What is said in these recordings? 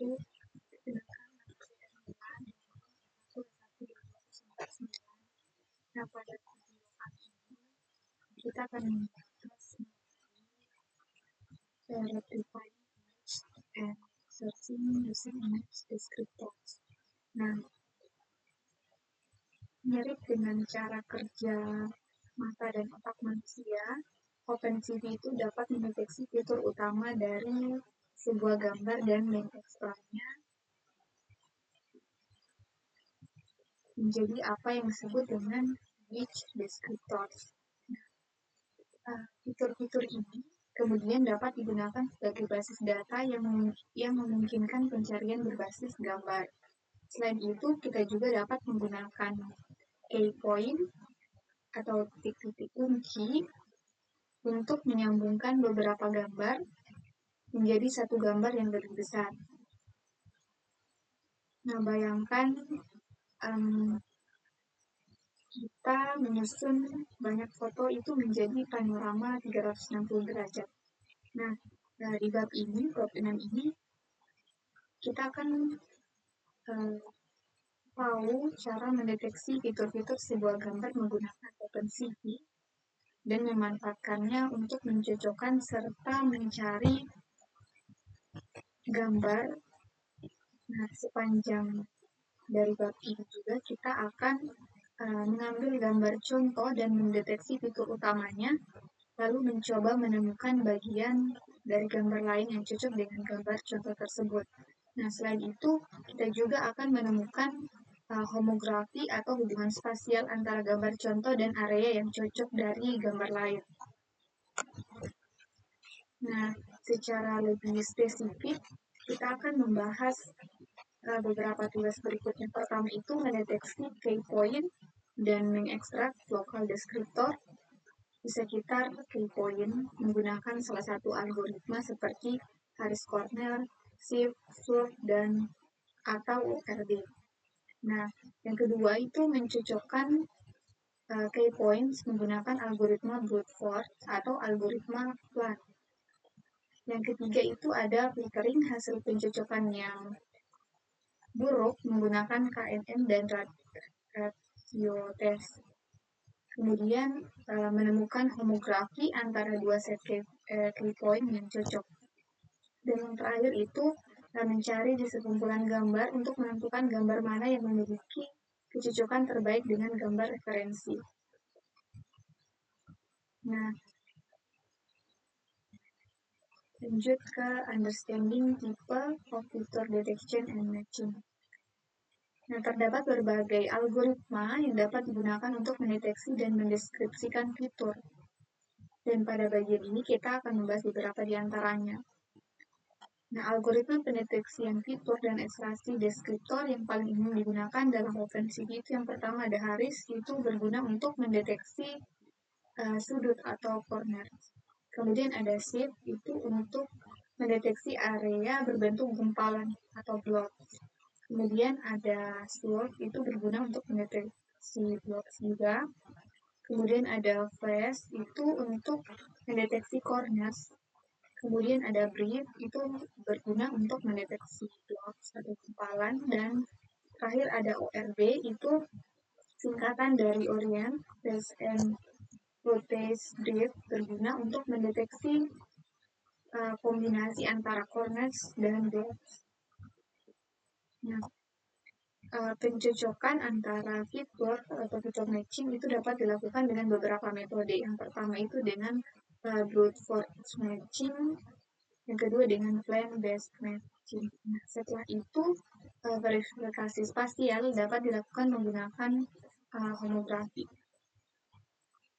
itu digunakan Nah, pada video kali ini kita akan membahas rectifying image and searching using image descriptors. Nah, mirip dengan cara kerja mata dan otak manusia, OpenCV itu dapat mendeteksi fitur utama dari sebuah gambar dan mengekstranya menjadi apa yang disebut dengan image descriptors. Fitur-fitur ini kemudian dapat digunakan sebagai basis data yang memungkinkan pencarian berbasis gambar. Selain itu, kita juga dapat menggunakan key point atau titik-titik kunci untuk menyambungkan beberapa gambar menjadi satu gambar yang lebih besar. Nah, bayangkan kita menyusun banyak foto itu menjadi panorama 360 derajat. Nah, di bab 6 ini, kita akan tahu cara mendeteksi fitur-fitur sebuah gambar menggunakan OpenCV dan memanfaatkannya untuk mencocokkan serta mencari gambar. Nah, sepanjang dari bab ini juga kita akan mengambil gambar contoh dan mendeteksi fitur utamanya, lalu mencoba menemukan bagian dari gambar lain yang cocok dengan gambar contoh tersebut. Nah, selain itu, kita juga akan menemukan homografi atau hubungan spasial antara gambar contoh dan area yang cocok dari gambar lain. Nah, secara lebih spesifik, kita akan membahas beberapa tugas berikutnya. Pertama itu mendeteksi key point dan mengekstrak local descriptor di sekitar key point menggunakan salah satu algoritma seperti Harris Corner, Shift, Sort, dan atau ORD. Nah, yang kedua itu mencocokkan key points menggunakan algoritma brute force atau algoritma FLAN. Yang ketiga itu ada filtering hasil pencocokan yang buruk menggunakan KNN dan ratio test. Kemudian menemukan homografi antara dua set key point yang cocok. Dan yang terakhir itu mencari di sekumpulan gambar untuk menentukan gambar mana yang memiliki kecocokan terbaik dengan gambar referensi. Nah, lanjut ke understanding type of feature detection and matching. Nah, terdapat berbagai algoritma yang dapat digunakan untuk mendeteksi dan mendeskripsikan fitur. Dan pada bagian ini kita akan membahas beberapa di antaranya. Nah, algoritma pendeteksian fitur dan ekstraksi deskriptor yang paling umum digunakan dalam OpenCV itu yang pertama ada Harris, itu berguna untuk mendeteksi sudut atau corner. Kemudian ada Shift, itu untuk mendeteksi area berbentuk gumpalan atau blok. Kemudian ada Sort, itu berguna untuk mendeteksi blok juga. Kemudian ada Flash, itu untuk mendeteksi corners. Kemudian ada Brief, itu berguna untuk mendeteksi blok atau gumpalan. Dan terakhir ada ORB, itu singkatan dari Orient, Base and Rotate Brief, berguna untuk mendeteksi kombinasi antara corners dan blocks. Nah, pencocokan antara fitur atau fitur matching itu dapat dilakukan dengan beberapa metode. Yang pertama itu dengan brute force matching, yang kedua dengan plan-based matching. Nah, setelah itu verifikasi spasial dapat dilakukan menggunakan homografi.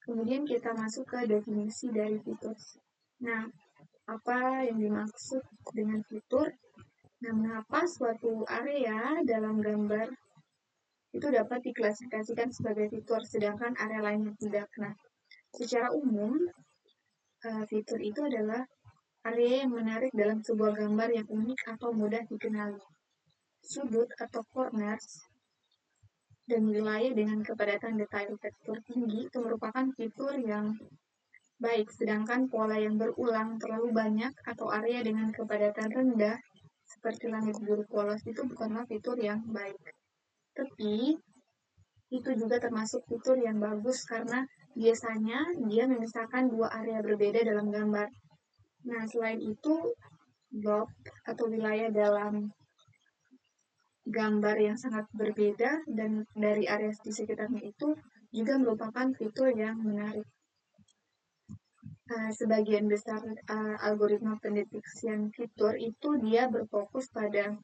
Kemudian kita masuk ke definisi dari fitur. Nah, apa yang dimaksud dengan fitur? Nah, mengapa suatu area dalam gambar itu dapat diklasifikasikan sebagai fitur, sedangkan area lainnya tidak? Nah, secara umum, fitur itu adalah area yang menarik dalam sebuah gambar yang unik atau mudah dikenali. Sudut atau corners dan wilayah dengan kepadatan detail tekstur tinggi itu merupakan fitur yang baik, sedangkan pola yang berulang terlalu banyak atau area dengan kepadatan rendah seperti langit biru polos itu bukanlah fitur yang baik. Tapi itu juga termasuk fitur yang bagus karena biasanya dia memisahkan dua area berbeda dalam gambar. Nah, selain itu, blob atau wilayah dalam gambar yang sangat berbeda dan dari area di sekitarnya itu juga merupakan fitur yang menarik. Sebagian besar algoritma pendeteksian fitur itu dia berfokus pada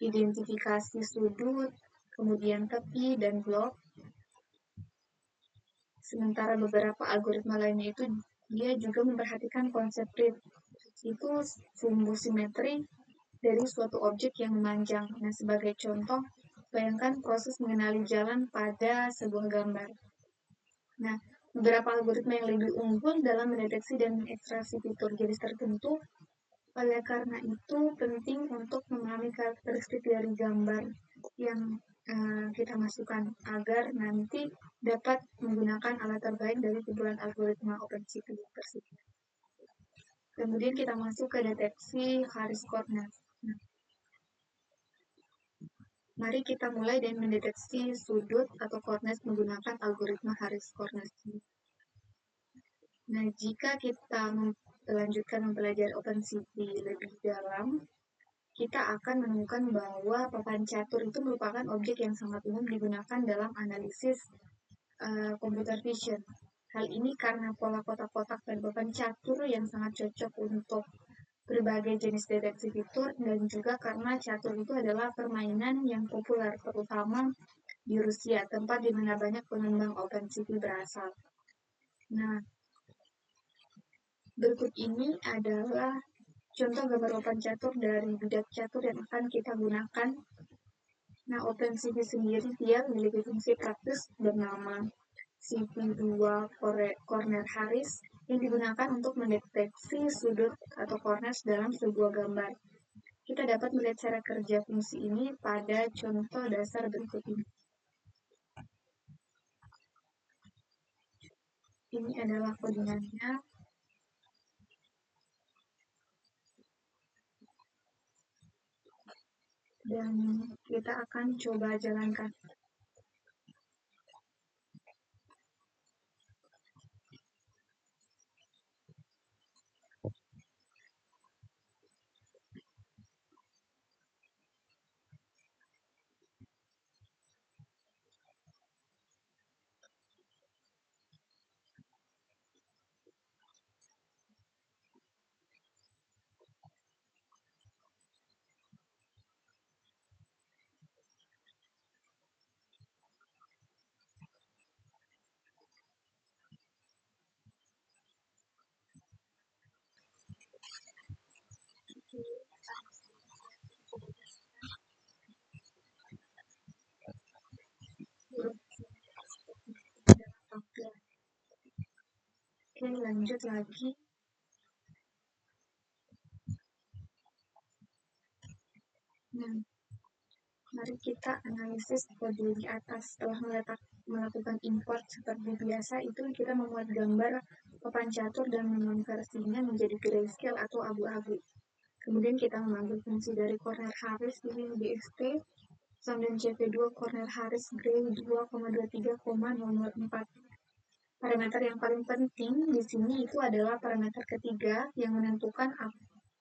identifikasi sudut, kemudian tepi, dan blok. Sementara beberapa algoritma lainnya itu dia juga memperhatikan konsep grid, itu sumbu simetri dari suatu objek yang memanjang. Nah, sebagai contoh, bayangkan proses mengenali jalan pada sebuah gambar. Nah, beberapa algoritma yang lebih unggul dalam mendeteksi dan mengekstraksi fitur garis tertentu. Oleh karena itu, penting untuk memahami karakteristik dari gambar yang kita masukkan agar nanti dapat menggunakan alat terbaik dari kumpulan algoritma OpenCV tersebut. Kemudian kita masuk ke deteksi Harris-Cornell. Nah, mari kita mulai dengan mendeteksi sudut atau coordinates menggunakan algoritma Harris-Cornell. Nah, jika kita melanjutkan mempelajari OpenCV lebih dalam, kita akan menemukan bahwa papan catur itu merupakan objek yang sangat umum digunakan dalam analisis computer vision. Hal ini karena pola kotak-kotak dan papan catur yang sangat cocok untuk berbagai jenis deteksi fitur, dan juga karena catur itu adalah permainan yang populer, terutama di Rusia, tempat di mana banyak pengembang OpenCV berasal. Nah, berikut ini adalah contoh gambar papan catur dari budak catur yang akan kita gunakan. Nah, OpenCV sendiri dia memiliki fungsi praktis bernama CV2 Corner Harris yang digunakan untuk mendeteksi sudut atau corners dalam sebuah gambar. Kita dapat melihat cara kerja fungsi ini pada contoh dasar berikut ini. Ini adalah kodingannya. Dan kita akan coba jalankan. Oke, lanjut lagi. Nah, mari kita analisis kode di atas. Setelah melakukan import seperti biasa, itu kita membuat gambar papan catur dan mengonversinya menjadi grayscale atau abu-abu. Kemudian kita mengambil fungsi dari Corner Harris di sini BST, dan CV2 Corner Harris Gray 2,23,04. Parameter yang paling penting di sini itu adalah parameter ketiga yang menentukan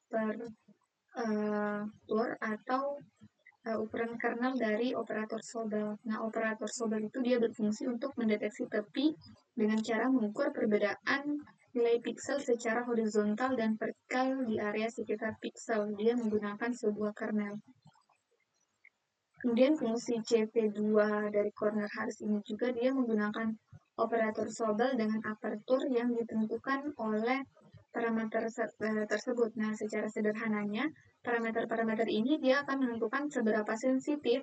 apertur atau ukuran kernel dari operator Sobel. Nah, operator Sobel itu dia berfungsi untuk mendeteksi tepi dengan cara mengukur perbedaan nilai piksel secara horizontal dan vertikal di area sekitar piksel. Dia menggunakan sebuah kernel. Kemudian fungsi CV2 dari Corner Harris ini juga dia menggunakan operator Sobel dengan apertur yang ditentukan oleh parameter tersebut. Nah, secara sederhananya, parameter-parameter ini dia akan menentukan seberapa sensitif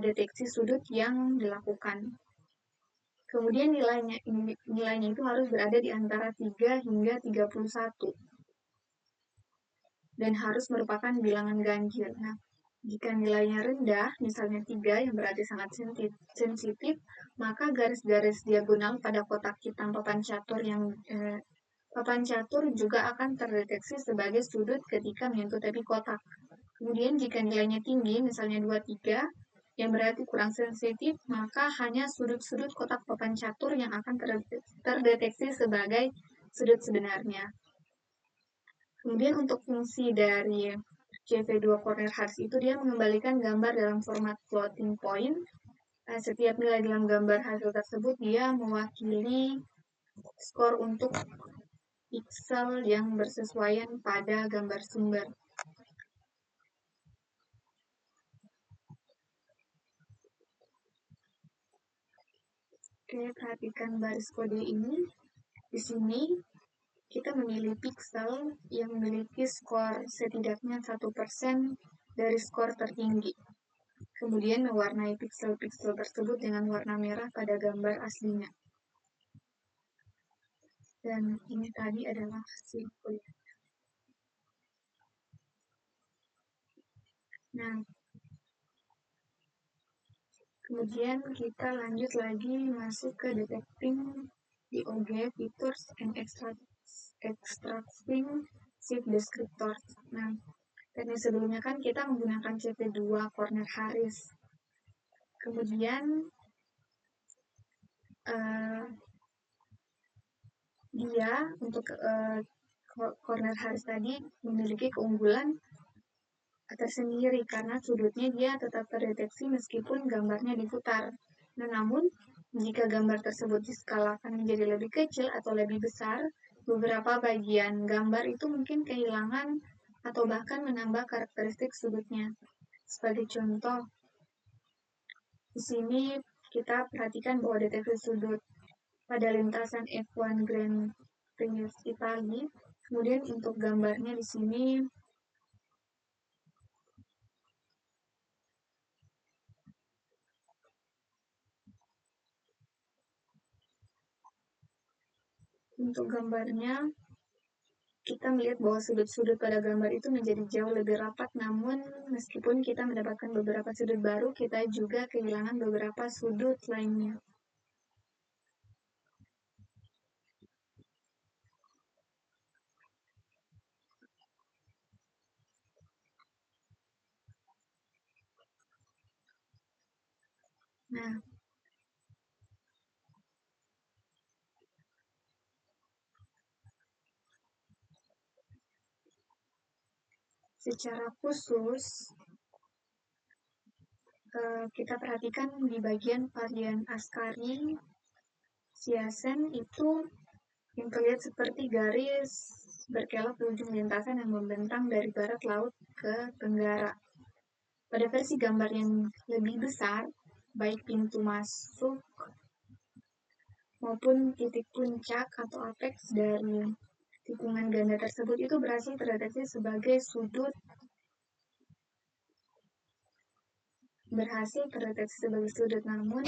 deteksi sudut yang dilakukan. Kemudian nilainya itu harus berada di antara 3 hingga 31. Dan harus merupakan bilangan ganjil. Nah, jika nilainya rendah, misalnya 3 yang berarti sangat sensitif, maka garis-garis diagonal pada kotak hitam papan catur juga akan terdeteksi sebagai sudut ketika menyentuh tepi kotak. Kemudian jika nilainya tinggi, misalnya 23, yang berarti kurang sensitif, maka hanya sudut-sudut kotak papan catur yang akan terdeteksi sebagai sudut sebenarnya. Kemudian untuk fungsi dari CV2 corner hards itu dia mengembalikan gambar dalam format floating point. Setiap nilai dalam gambar hasil tersebut dia mewakili skor untuk pixel yang bersesuaian pada gambar sumber. Oke, perhatikan baris kode ini. Di sini kita memilih pixel yang memiliki skor setidaknya 1% dari skor tertinggi. Kemudian mewarnai pixel-pixel tersebut dengan warna merah pada gambar aslinya. Dan ini tadi adalah hasil kuliah. Nah, kemudian kita lanjut lagi masuk ke detecting DOG, features, and extracting shape descriptors. Nah, teknik sebelumnya kan kita menggunakan CV2 corner Harris. Kemudian dia untuk corner Harris tadi memiliki keunggulan tersendiri karena sudutnya dia tetap terdeteksi meskipun gambarnya diputar. Nah, namun jika gambar tersebut diskalakan menjadi lebih kecil atau lebih besar, beberapa bagian gambar itu mungkin kehilangan atau bahkan menambah karakteristik sudutnya. Sebagai contoh, di sini kita perhatikan bahwa deteksi sudut pada lintasan F1 Grand Prix Italia. Kemudian untuk gambarnya di sini untuk gambarnya kita melihat bahwa sudut-sudut pada gambar itu menjadi jauh lebih rapat, namun meskipun kita mendapatkan beberapa sudut baru, kita juga kehilangan beberapa sudut lainnya. Nah, secara khusus, kita perhatikan di bagian varian Ascari, Siasen itu yang terlihat seperti garis berkelok di ujung lintasan yang membentang dari barat laut ke tenggara. Pada versi gambar yang lebih besar, baik pintu masuk maupun titik puncak atau apex dari tikungan ganda tersebut itu berhasil terdeteksi sebagai sudut, namun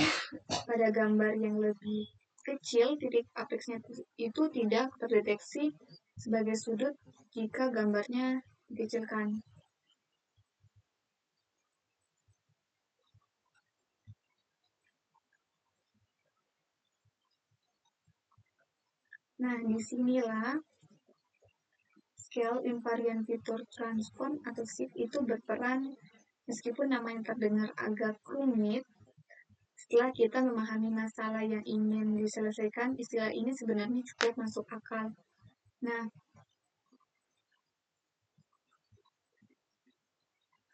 pada gambar yang lebih kecil titik apexnya itu tidak terdeteksi sebagai sudut jika gambarnya dikecilkan. Nah, disinilah scale invariant feature transform atau SIF itu berperan. Meskipun namanya terdengar agak rumit, setelah kita memahami masalah yang ingin diselesaikan, istilah ini sebenarnya cukup masuk akal. Nah,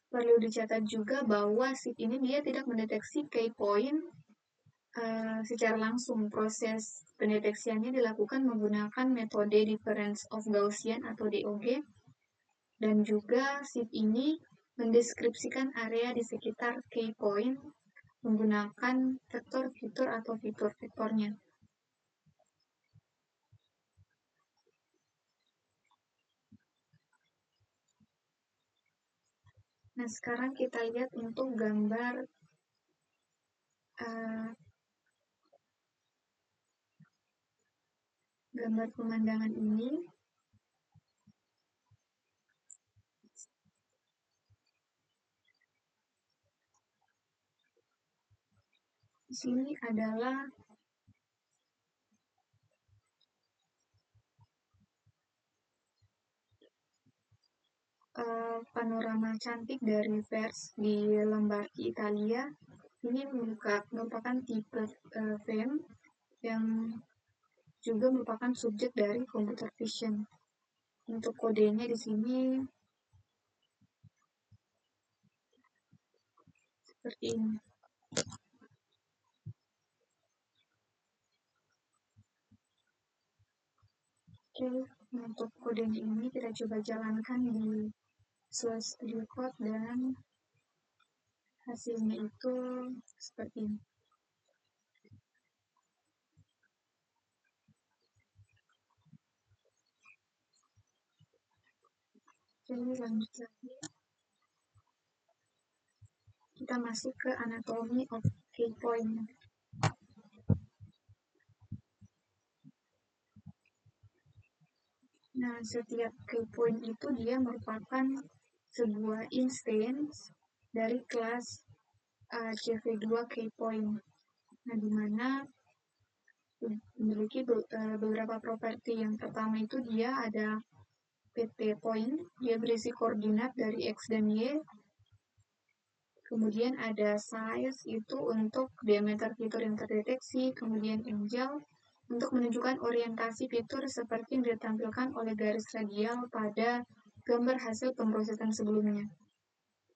perlu dicatat juga bahwa SIF ini dia tidak mendeteksi key point secara langsung. Proses pendeteksiannya dilakukan menggunakan metode difference of Gaussian atau DOG, dan juga SIF ini mendeskripsikan area di sekitar key point menggunakan vektor fitur atau fitur-vektornya. Nah, sekarang kita lihat untuk gambar pemandangan ini. Di sini adalah panorama cantik dari vers di Lombardi, Italia. Ini merupakan tipe frame yang juga merupakan subjek dari computer vision. Untuk kodenya di sini seperti ini. Oke, untuk kodenya ini kita coba jalankan di Visual Studio Code dan hasilnya itu seperti ini. Jadi lanjut lagi, kita masuk ke anatomy of key point. Nah, setiap key point itu dia merupakan sebuah instance dari kelas CV2 key point. Nah, di mana memiliki beberapa properti. Yang pertama itu dia ada PT point, dia berisi koordinat dari X dan Y. Kemudian ada size itu untuk diameter fitur yang terdeteksi, kemudian angel untuk menunjukkan orientasi fitur seperti yang ditampilkan oleh garis radial pada gambar hasil pemrosesan sebelumnya.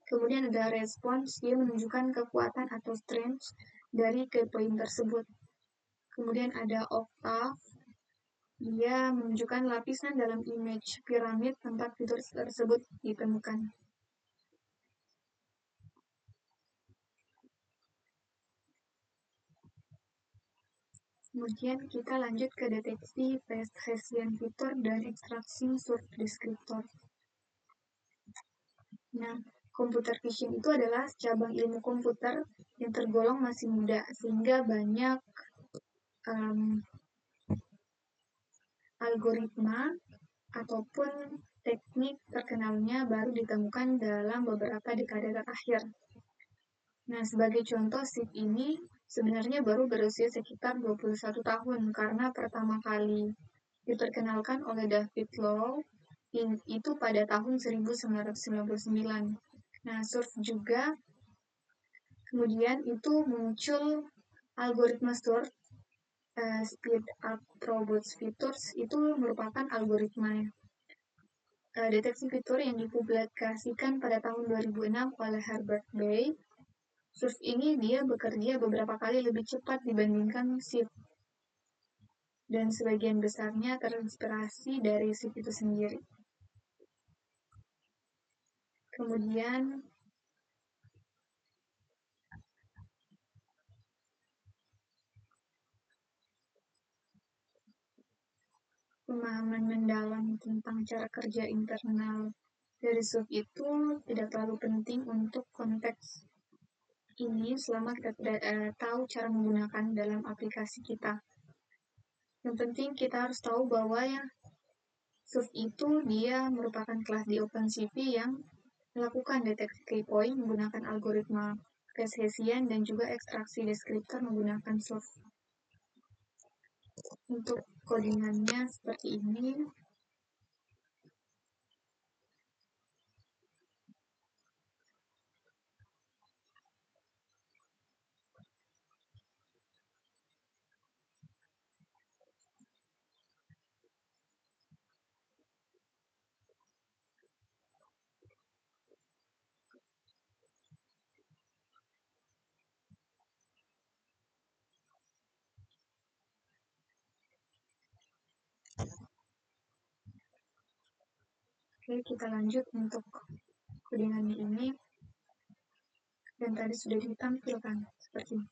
Kemudian ada response, dia menunjukkan kekuatan atau strength dari key point tersebut. Kemudian ada octave, dia menunjukkan lapisan dalam image piramid tempat fitur tersebut ditemukan. Kemudian kita lanjut ke deteksi Hessian fitur dan ekstraksi source descriptor. Nah, computer vision itu adalah cabang ilmu komputer yang tergolong masih muda, sehingga banyak algoritma ataupun teknik terkenalnya baru ditemukan dalam beberapa dekade terakhir. Nah, sebagai contoh, SIP ini sebenarnya baru berusia sekitar 21 tahun karena pertama kali diperkenalkan oleh David Low itu pada tahun 1999. Nah, surf juga kemudian itu muncul algoritma surf speed up robots features itu merupakan algoritma deteksi fitur yang dipublikasikan pada tahun 2006 oleh Herbert Bay. Surf ini dia bekerja beberapa kali lebih cepat dibandingkan SIP dan sebagian besarnya terinspirasi dari SIP itu sendiri. Kemudian pemahaman mendalam tentang cara kerja internal dari SUB itu tidak terlalu penting untuk konteks ini selama kita tidak tahu cara menggunakan dalam aplikasi kita. Yang penting kita harus tahu bahwa ya SUB itu dia merupakan kelas di OpenCV yang melakukan deteksi key point menggunakan algoritma Hessian dan juga ekstraksi deskriptor menggunakan SUB. Untuk codingannya seperti ini. Oke, kita lanjut untuk codingannya ini. Dan tadi sudah ditampilkan seperti ini.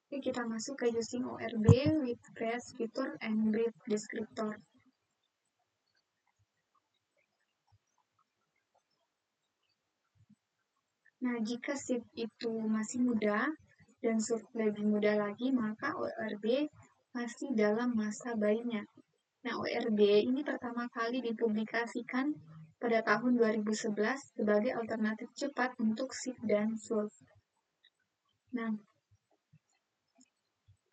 Oke, kita masuk ke using ORB with phrase, fitur, and brief descriptor. Nah, jika SIP itu masih muda dan SURF lebih muda lagi, maka ORB masih dalam masa bayinya. Nah, ORB ini pertama kali dipublikasikan pada tahun 2011 sebagai alternatif cepat untuk SIP dan SURF. Nah,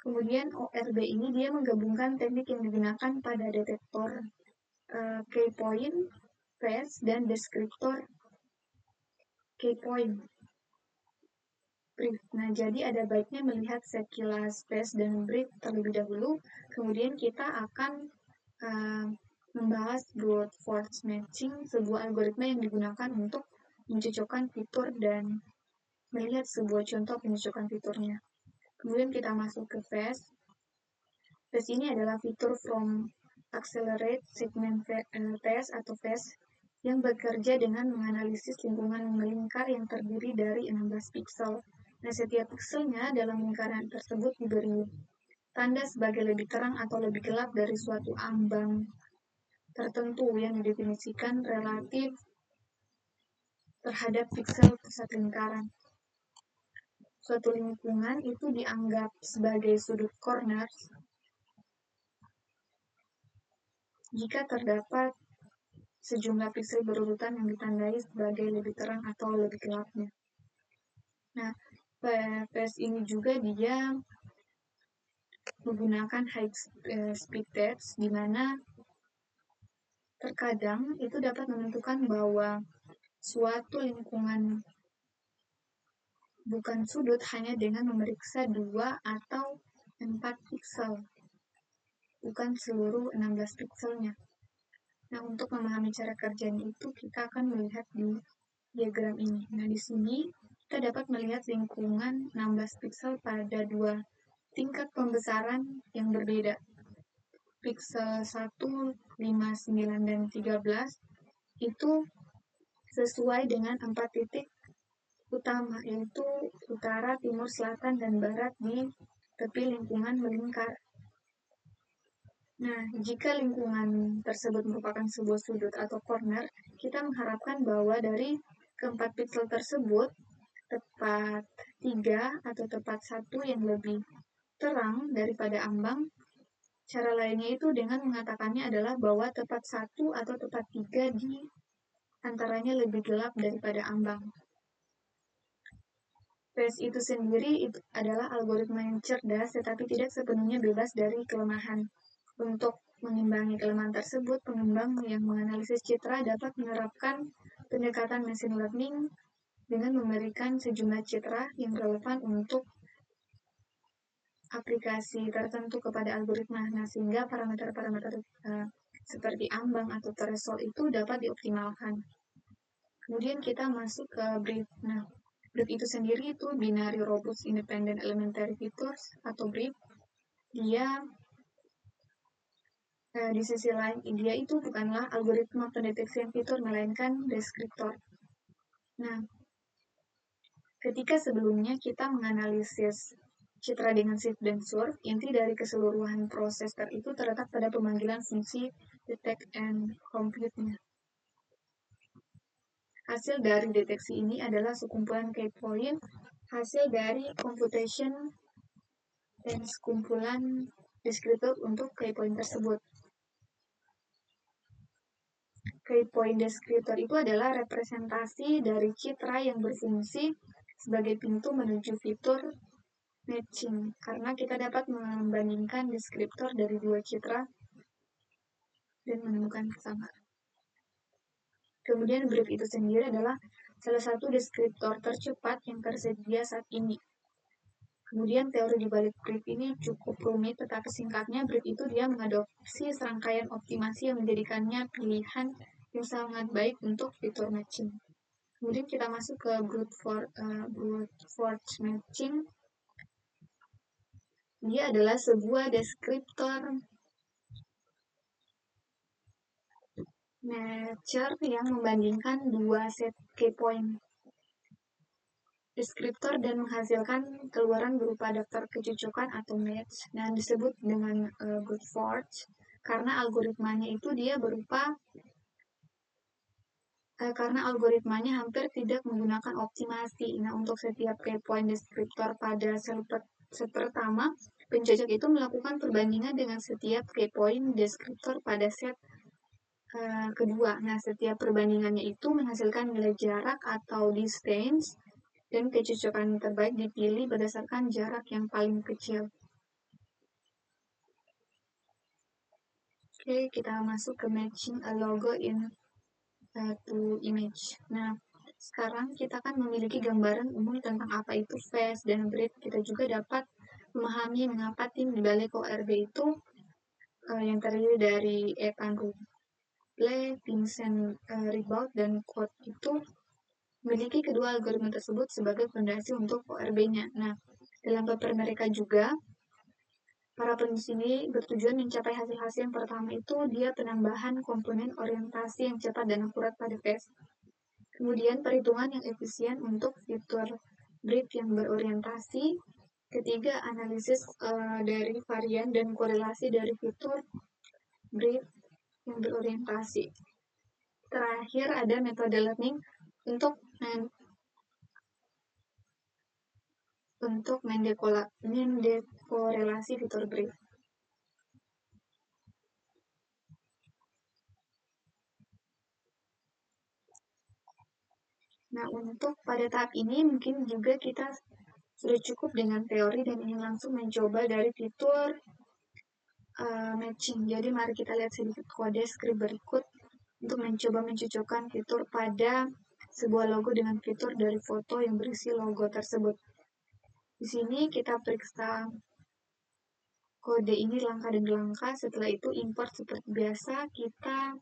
kemudian ORB ini dia menggabungkan teknik yang digunakan pada detektor key point phase, dan deskriptor key point brief. Nah, jadi ada baiknya melihat sekilas phase dan brief terlebih dahulu, kemudian kita akan membahas brute force matching, sebuah algoritma yang digunakan untuk mencocokkan fitur dan melihat sebuah contoh pencocokan fiturnya. Kemudian kita masuk ke phase. Phase ini adalah fitur from accelerate segment test atau phase yang bekerja dengan menganalisis lingkungan melingkar yang terdiri dari 16 pixel. Nah, setiap pixelnya dalam lingkaran tersebut diberi tanda sebagai lebih terang atau lebih gelap dari suatu ambang tertentu yang didefinisikan relatif terhadap pixel pusat lingkaran. Suatu lingkungan itu dianggap sebagai sudut corners jika terdapat sejumlah pixel berurutan yang ditandai sebagai lebih terang atau lebih gelapnya. Nah, phase ini juga dia menggunakan high speed test, di mana terkadang itu dapat menentukan bahwa suatu lingkungan bukan sudut hanya dengan memeriksa 2 atau 4 pixel, bukan seluruh 16 pixelnya. Nah, untuk memahami cara kerjanya itu, kita akan melihat di diagram ini. Nah, di sini kita dapat melihat lingkungan 16 pixel pada dua tingkat pembesaran yang berbeda. Pixel 1, 5, 9, dan 13 itu sesuai dengan 4 titik utama, yaitu utara, timur, selatan, dan barat di tepi lingkungan melingkar. Nah, jika lingkungan tersebut merupakan sebuah sudut atau corner, kita mengharapkan bahwa dari keempat pixel tersebut, tepat 3 atau tepat 1 yang lebih terang daripada ambang. Cara lainnya itu dengan mengatakannya adalah bahwa tepat 1 atau tepat 3 di antaranya lebih gelap daripada ambang. Phase itu sendiri itu adalah algoritma yang cerdas tetapi tidak sepenuhnya bebas dari kelemahan. Untuk mengimbangi kelemahan tersebut, pengembang yang menganalisis citra dapat menerapkan pendekatan machine learning dengan memberikan sejumlah citra yang relevan untuk aplikasi tertentu kepada algoritma. Nah, sehingga parameter-parameter seperti ambang atau threshold itu dapat dioptimalkan. Kemudian kita masuk ke brief. Nah, brief itu sendiri itu binary robust independent elementary features atau brief. Dia di sisi lain, dia itu bukanlah algoritma pendeteksian fitur, melainkan deskriptor. Nah, ketika sebelumnya kita menganalisis citra dengan shift dan surf, inti dari keseluruhan proses itu terletak pada pemanggilan fungsi detect and compute-nya. Hasil dari deteksi ini adalah sekumpulan key point, hasil dari computation dan sekumpulan deskriptor untuk key point tersebut. Key point deskriptor itu adalah representasi dari citra yang berfungsi sebagai pintu menuju fitur matching, karena kita dapat membandingkan deskriptor dari dua citra dan menemukan kesamaan. Kemudian brief itu sendiri adalah salah satu deskriptor tercepat yang tersedia saat ini. Kemudian teori di balik brief ini cukup rumit, tetapi singkatnya brief itu dia mengadopsi serangkaian optimasi yang menjadikannya pilihan yang sangat baik untuk fitur matching. Kemudian kita masuk ke brute force matching. Dia adalah sebuah deskriptor matcher yang membandingkan dua set key point deskriptor dan menghasilkan keluaran berupa daftar kecocokan atau match. Nah, disebut dengan brute force karena algoritmanya itu dia berupa karena algoritmanya hampir tidak menggunakan optimasi. Nah, untuk setiap key point deskriptor pada set pertama, pencocok itu melakukan perbandingan dengan setiap key point deskriptor pada set kedua. Nah, setiap perbandingannya itu menghasilkan nilai jarak atau distance, dan kecocokan terbaik dipilih berdasarkan jarak yang paling kecil. Oke, kita masuk ke matching a logo in to image. Nah, sekarang kita kan memiliki gambaran umum tentang apa itu face dan breed. Kita juga dapat memahami mengapa tim di balik ORB itu yang terdiri dari Evan Ruble, Vincent Ribaud, dan Code itu memiliki kedua algoritma tersebut sebagai fondasi untuk ORB-nya. Nah, dalam paper mereka juga, para penulis ini bertujuan mencapai hasil-hasil yang pertama itu dia penambahan komponen orientasi yang cepat dan akurat pada face. Kemudian perhitungan yang efisien untuk fitur breed yang berorientasi. Ketiga, analisis dari varian dan korelasi dari fitur breed yang berorientasi. Terakhir ada metode learning untuk mendekorelasi fitur breed. Nah, untuk pada tahap ini mungkin juga kita sudah cukup dengan teori dan ingin langsung mencoba dari fitur matching. Jadi mari kita lihat sedikit kode script berikut untuk mencoba mencocokkan fitur pada sebuah logo dengan fitur dari foto yang berisi logo tersebut. Di sini kita periksa kode ini langkah demi langkah. Setelah itu import seperti biasa. Kita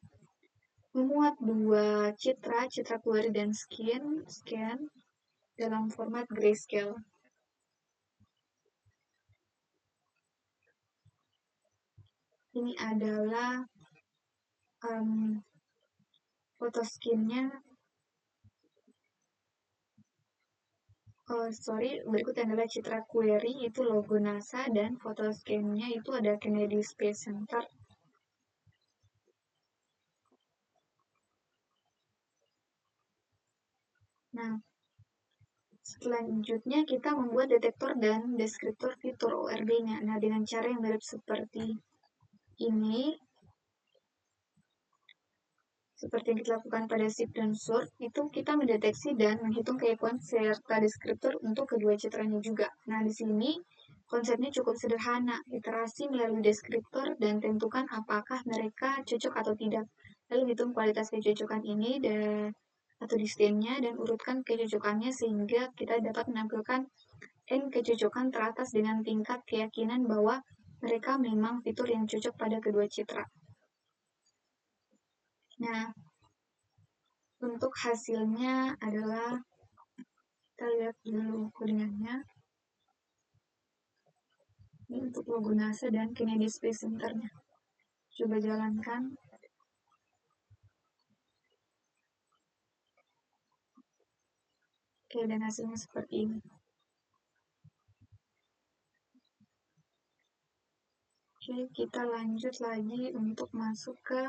memuat dua citra query dan scan dalam format grayscale. Ini adalah foto skinnya. Berikut adalah citra query, itu logo NASA, dan foto scan-nya itu ada Kennedy Space Center. Nah, selanjutnya kita membuat detektor dan deskriptor fitur ORB-nya. Nah, dengan cara yang mirip seperti ini, seperti yang kita lakukan pada shift dan sort, itu kita mendeteksi dan menghitung kehidupan serta deskriptor untuk kedua citranya juga. Nah, di sini konsepnya cukup sederhana, iterasi melalui deskriptor dan tentukan apakah mereka cocok atau tidak. Lalu hitung kualitas kecocokan ini atau disdainnya dan urutkan kecocokannya sehingga kita dapat menampilkan N kecocokan teratas dengan tingkat keyakinan bahwa mereka memang fitur yang cocok pada kedua citra. Nah, untuk hasilnya adalah, kita lihat dulu kodingannya. Ini untuk logo NASA dan Kennedy Space Center-nya. Coba jalankan. Oke, dan hasilnya seperti ini. Oke, kita lanjut lagi untuk masuk ke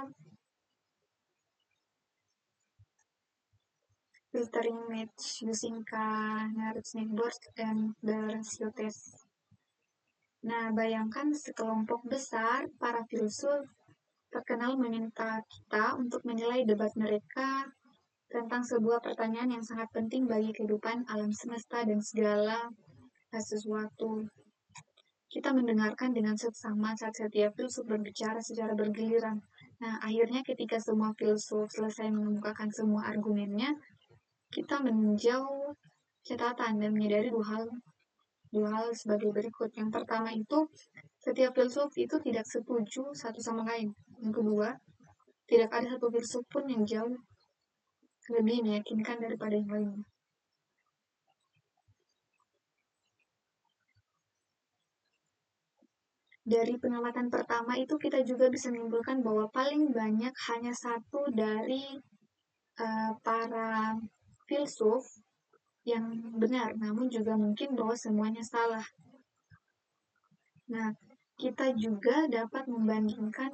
filtering match using Canary Snakeboard and the ratio test. Nah, bayangkan sekelompok besar para filsuf terkenal meminta kita untuk menilai debat mereka tentang sebuah pertanyaan yang sangat penting bagi kehidupan alam semesta dan segala sesuatu. Kita mendengarkan dengan seksama saat setiap filsuf berbicara secara bergiliran. Nah, akhirnya ketika semua filsuf selesai mengemukakan semua argumennya, kita meninjau catatan dan menyadari dua hal sebagai berikut. Yang pertama itu, setiap filsuf itu tidak setuju satu sama lain. Yang kedua, tidak ada satu filsuf pun yang jauh lebih meyakinkan daripada yang lainnya. Dari pengamatan pertama itu kita juga bisa menyimpulkan bahwa paling banyak hanya satu dari para filsuf yang benar, namun juga mungkin bahwa semuanya salah. Nah, kita juga dapat membandingkan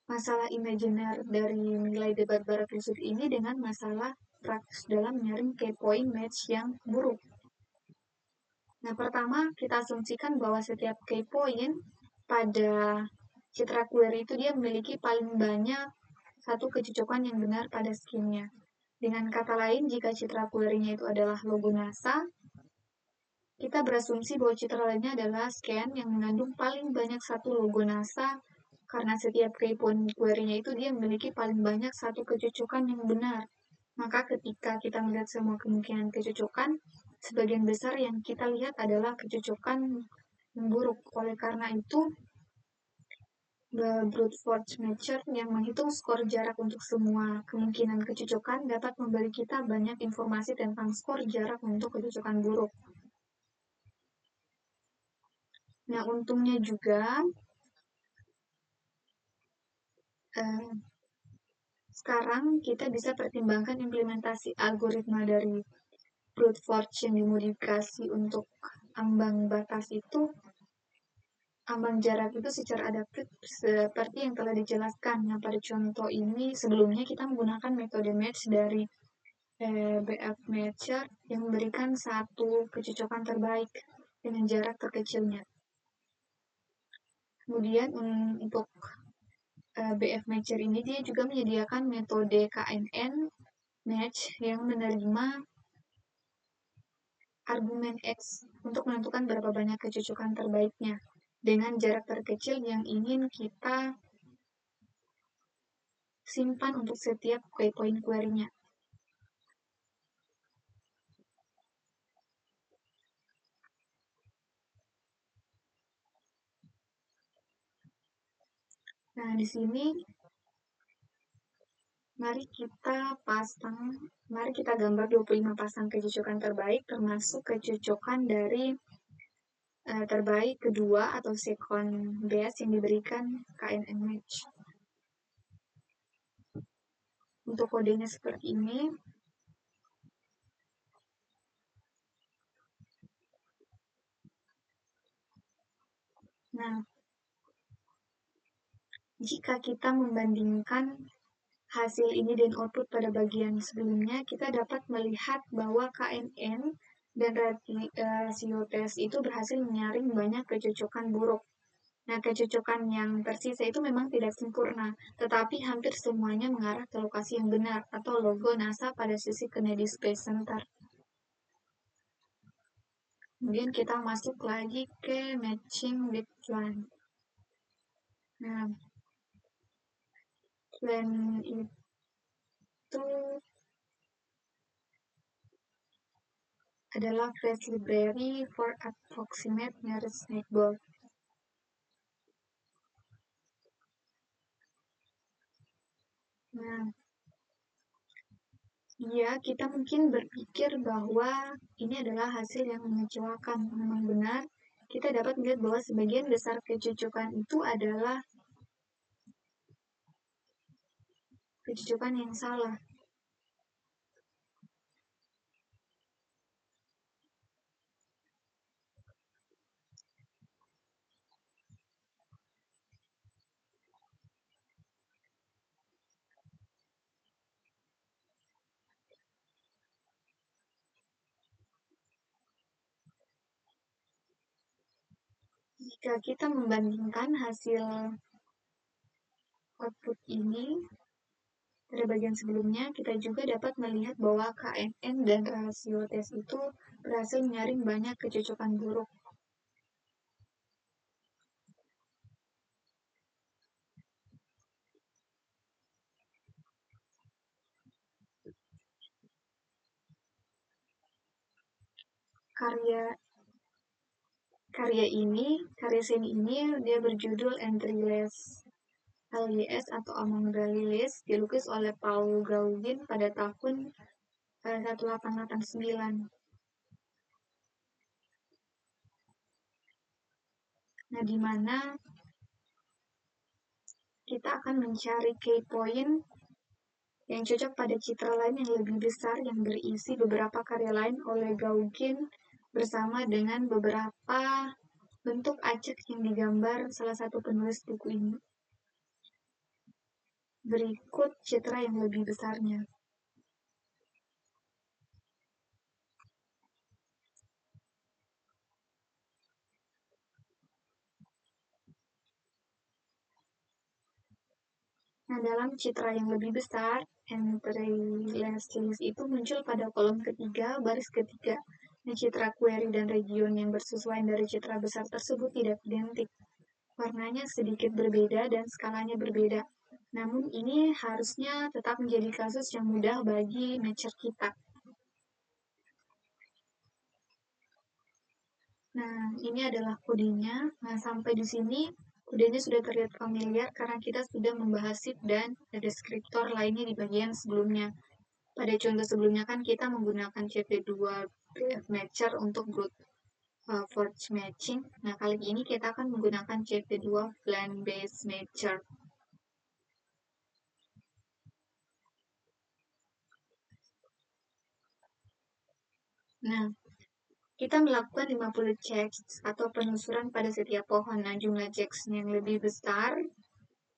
masalah imajiner dari nilai debat para filsuf ini dengan masalah praktis dalam menyaring key point match yang buruk. Nah, pertama kita asumsikan bahwa setiap key point pada citra query itu dia memiliki paling banyak satu kecocokan yang benar pada skinnya. Dengan kata lain, jika citra query-nya itu adalah logo NASA, kita berasumsi bahwa citra lainnya adalah scan yang mengandung paling banyak satu logo NASA karena setiap key point query-nya itu dia memiliki paling banyak satu kecocokan yang benar. Maka ketika kita melihat semua kemungkinan kecocokan, sebagian besar yang kita lihat adalah kecocokan yang buruk. Oleh karena itu, brute force matcher yang menghitung skor jarak untuk semua kemungkinan kecocokan dapat memberi kita banyak informasi tentang skor jarak untuk kecocokan buruk. Nah, untungnya juga, sekarang kita bisa pertimbangkan implementasi algoritma dari brute force yang dimodifikasi untuk ambang batas itu, ambang jarak itu secara adaptif seperti yang telah dijelaskan. Nah, pada contoh ini sebelumnya kita menggunakan metode match dari BF Matcher yang memberikan satu kecocokan terbaik dengan jarak terkecilnya. Kemudian untuk BF Matcher ini dia juga menyediakan metode KNN Match yang menerima argumen X untuk menentukan berapa banyak kecocokan terbaiknya dengan jarak terkecil yang ingin kita simpan untuk setiap key point query-nya. Nah, di sini mari kita gambar 25 pasang kecocokan terbaik termasuk kecocokan dari terbaik kedua atau second best yang diberikan KNN match. Untuk kodenya seperti ini. Nah, jika kita membandingkan hasil ini dan output pada bagian sebelumnya, kita dapat melihat bahwa KNN dan rasio tes itu berhasil menyaring banyak kecocokan buruk. Nah, kecocokan yang tersisa itu memang tidak sempurna, tetapi hampir semuanya mengarah ke lokasi yang benar atau logo NASA pada sisi Kennedy Space Center. Kemudian kita masuk lagi ke matching with plan. Nah, plan itu adalah phrase library for approximate nearest neighbor. Nah, ya, kita mungkin berpikir bahwa ini adalah hasil yang mengecewakan. Memang benar, kita dapat melihat bahwa sebagian besar kecocokan itu adalah kecocokan yang salah. Jika kita membandingkan hasil output ini pada bagian sebelumnya, kita juga dapat melihat bahwa KNN dan rasio tes itu berhasil menyaring banyak kecocokan buruk. Karya seni ini dia berjudul Entreless LYS atau Among the Lilies, dilukis oleh Paul Gauguin pada tahun 1889. Nah, di mana kita akan mencari key point yang cocok pada citra lain yang lebih besar yang berisi beberapa karya lain oleh Gauguin bersama dengan beberapa bentuk acak yang digambar salah satu penulis buku ini. Berikut citra yang lebih besarnya. Nah, dalam citra yang lebih besar, Entreless itu muncul pada kolom ketiga, baris ketiga. Nah, citra query dan region yang bersesuaian dari citra besar tersebut tidak identik. Warnanya sedikit berbeda dan skalanya berbeda. Namun ini harusnya tetap menjadi kasus yang mudah bagi matcher kita. Nah, ini adalah kodenya. Nah, sampai di sini kodenya sudah terlihat familiar karena kita sudah membahas sheet dan deskriptor lainnya di bagian sebelumnya. Pada contoh sebelumnya kan kita menggunakan CP2 matcher untuk brute force matching. Nah, kali ini kita akan menggunakan CP2 blend based matcher. Nah, kita melakukan 50 checks atau penelusuran pada setiap pohon. Nah, jumlah checks yang lebih besar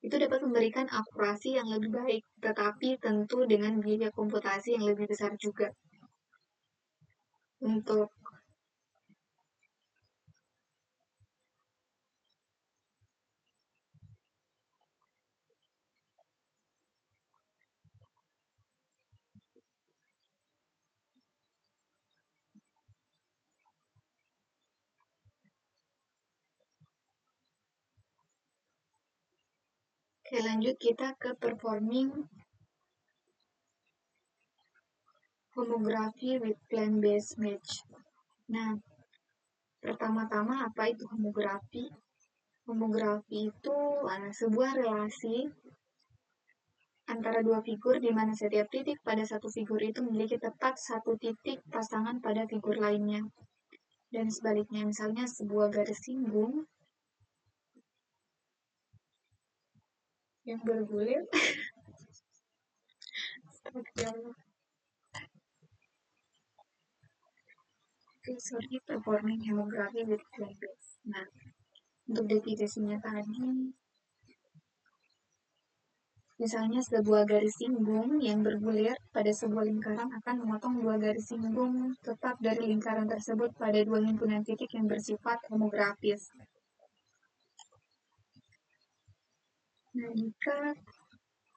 itu dapat memberikan akurasi yang lebih baik, tetapi tentu dengan biaya komputasi yang lebih besar juga. Untuk lanjut kita ke performing homography with plant-based match. Nah, pertama-tama apa itu homografi? Homografi itu sebuah relasi antara dua figur di mana setiap titik pada satu figur itu memiliki tepat satu titik pasangan pada figur lainnya. Dan sebaliknya, misalnya sebuah garis singgung yang bergulir. Sorry, performing homography with plant-based. Nah, untuk definisinya tadi, misalnya sebuah garis singgung yang bergulir pada sebuah lingkaran akan memotong dua garis singgung tetap dari lingkaran tersebut pada dua himpunan titik yang bersifat homografis. Nah, jika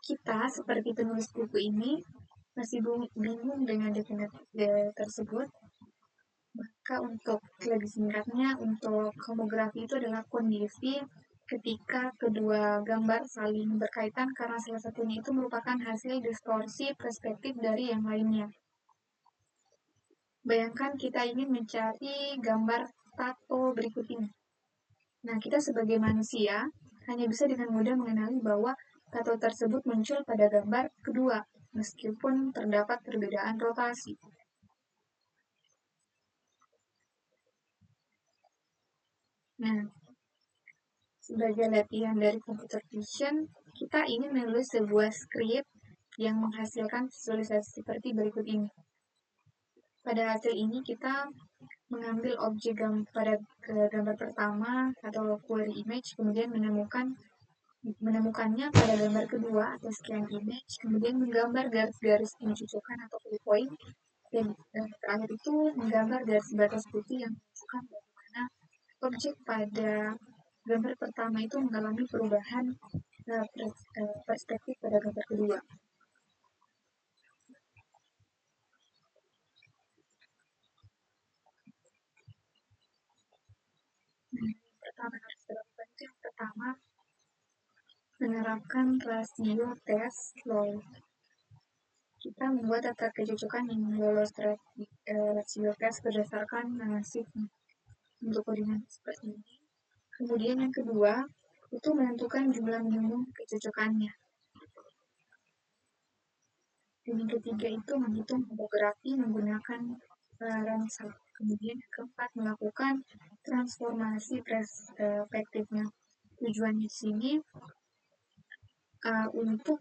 kita seperti penulis buku ini masih bingung dengan definisi tersebut, maka untuk lebih singkatnya, untuk homografi itu adalah kondisi ketika kedua gambar saling berkaitan karena salah satunya itu merupakan hasil distorsi perspektif dari yang lainnya. Bayangkan kita ingin mencari gambar tato berikut ini. Nah, kita sebagai manusia hanya bisa dengan mudah mengenali bahwa tato tersebut muncul pada gambar kedua, meskipun terdapat perbedaan rotasi. Nah, sebagai latihan dari computer vision, kita ingin menulis sebuah script yang menghasilkan visualisasi seperti berikut ini. Pada hasil ini kita mengambil objek pada gambar pertama atau query image, kemudian menemukannya pada gambar kedua atau scan image, kemudian menggambar garis-garis pencucokan atau point, dan terakhir itu menggambar garis batas putih yang menunjukkan bagaimana objek pada gambar pertama itu mengalami perubahan perspektif pada gambar kedua. Nah, yang pertama harus dilakukan itu yang pertama menerapkan rasio tes law. Kita membuat data kecocokan yang lolos rasio tes berdasarkan shift untuk koordinat seperti ini. Kemudian yang kedua itu menentukan jumlah minimum kecocokannya. Dan yang ketiga itu menghitung homografi menggunakan ransel. Kemudian yang keempat melakukan transformasi perspektifnya. Tujuannya di sini untuk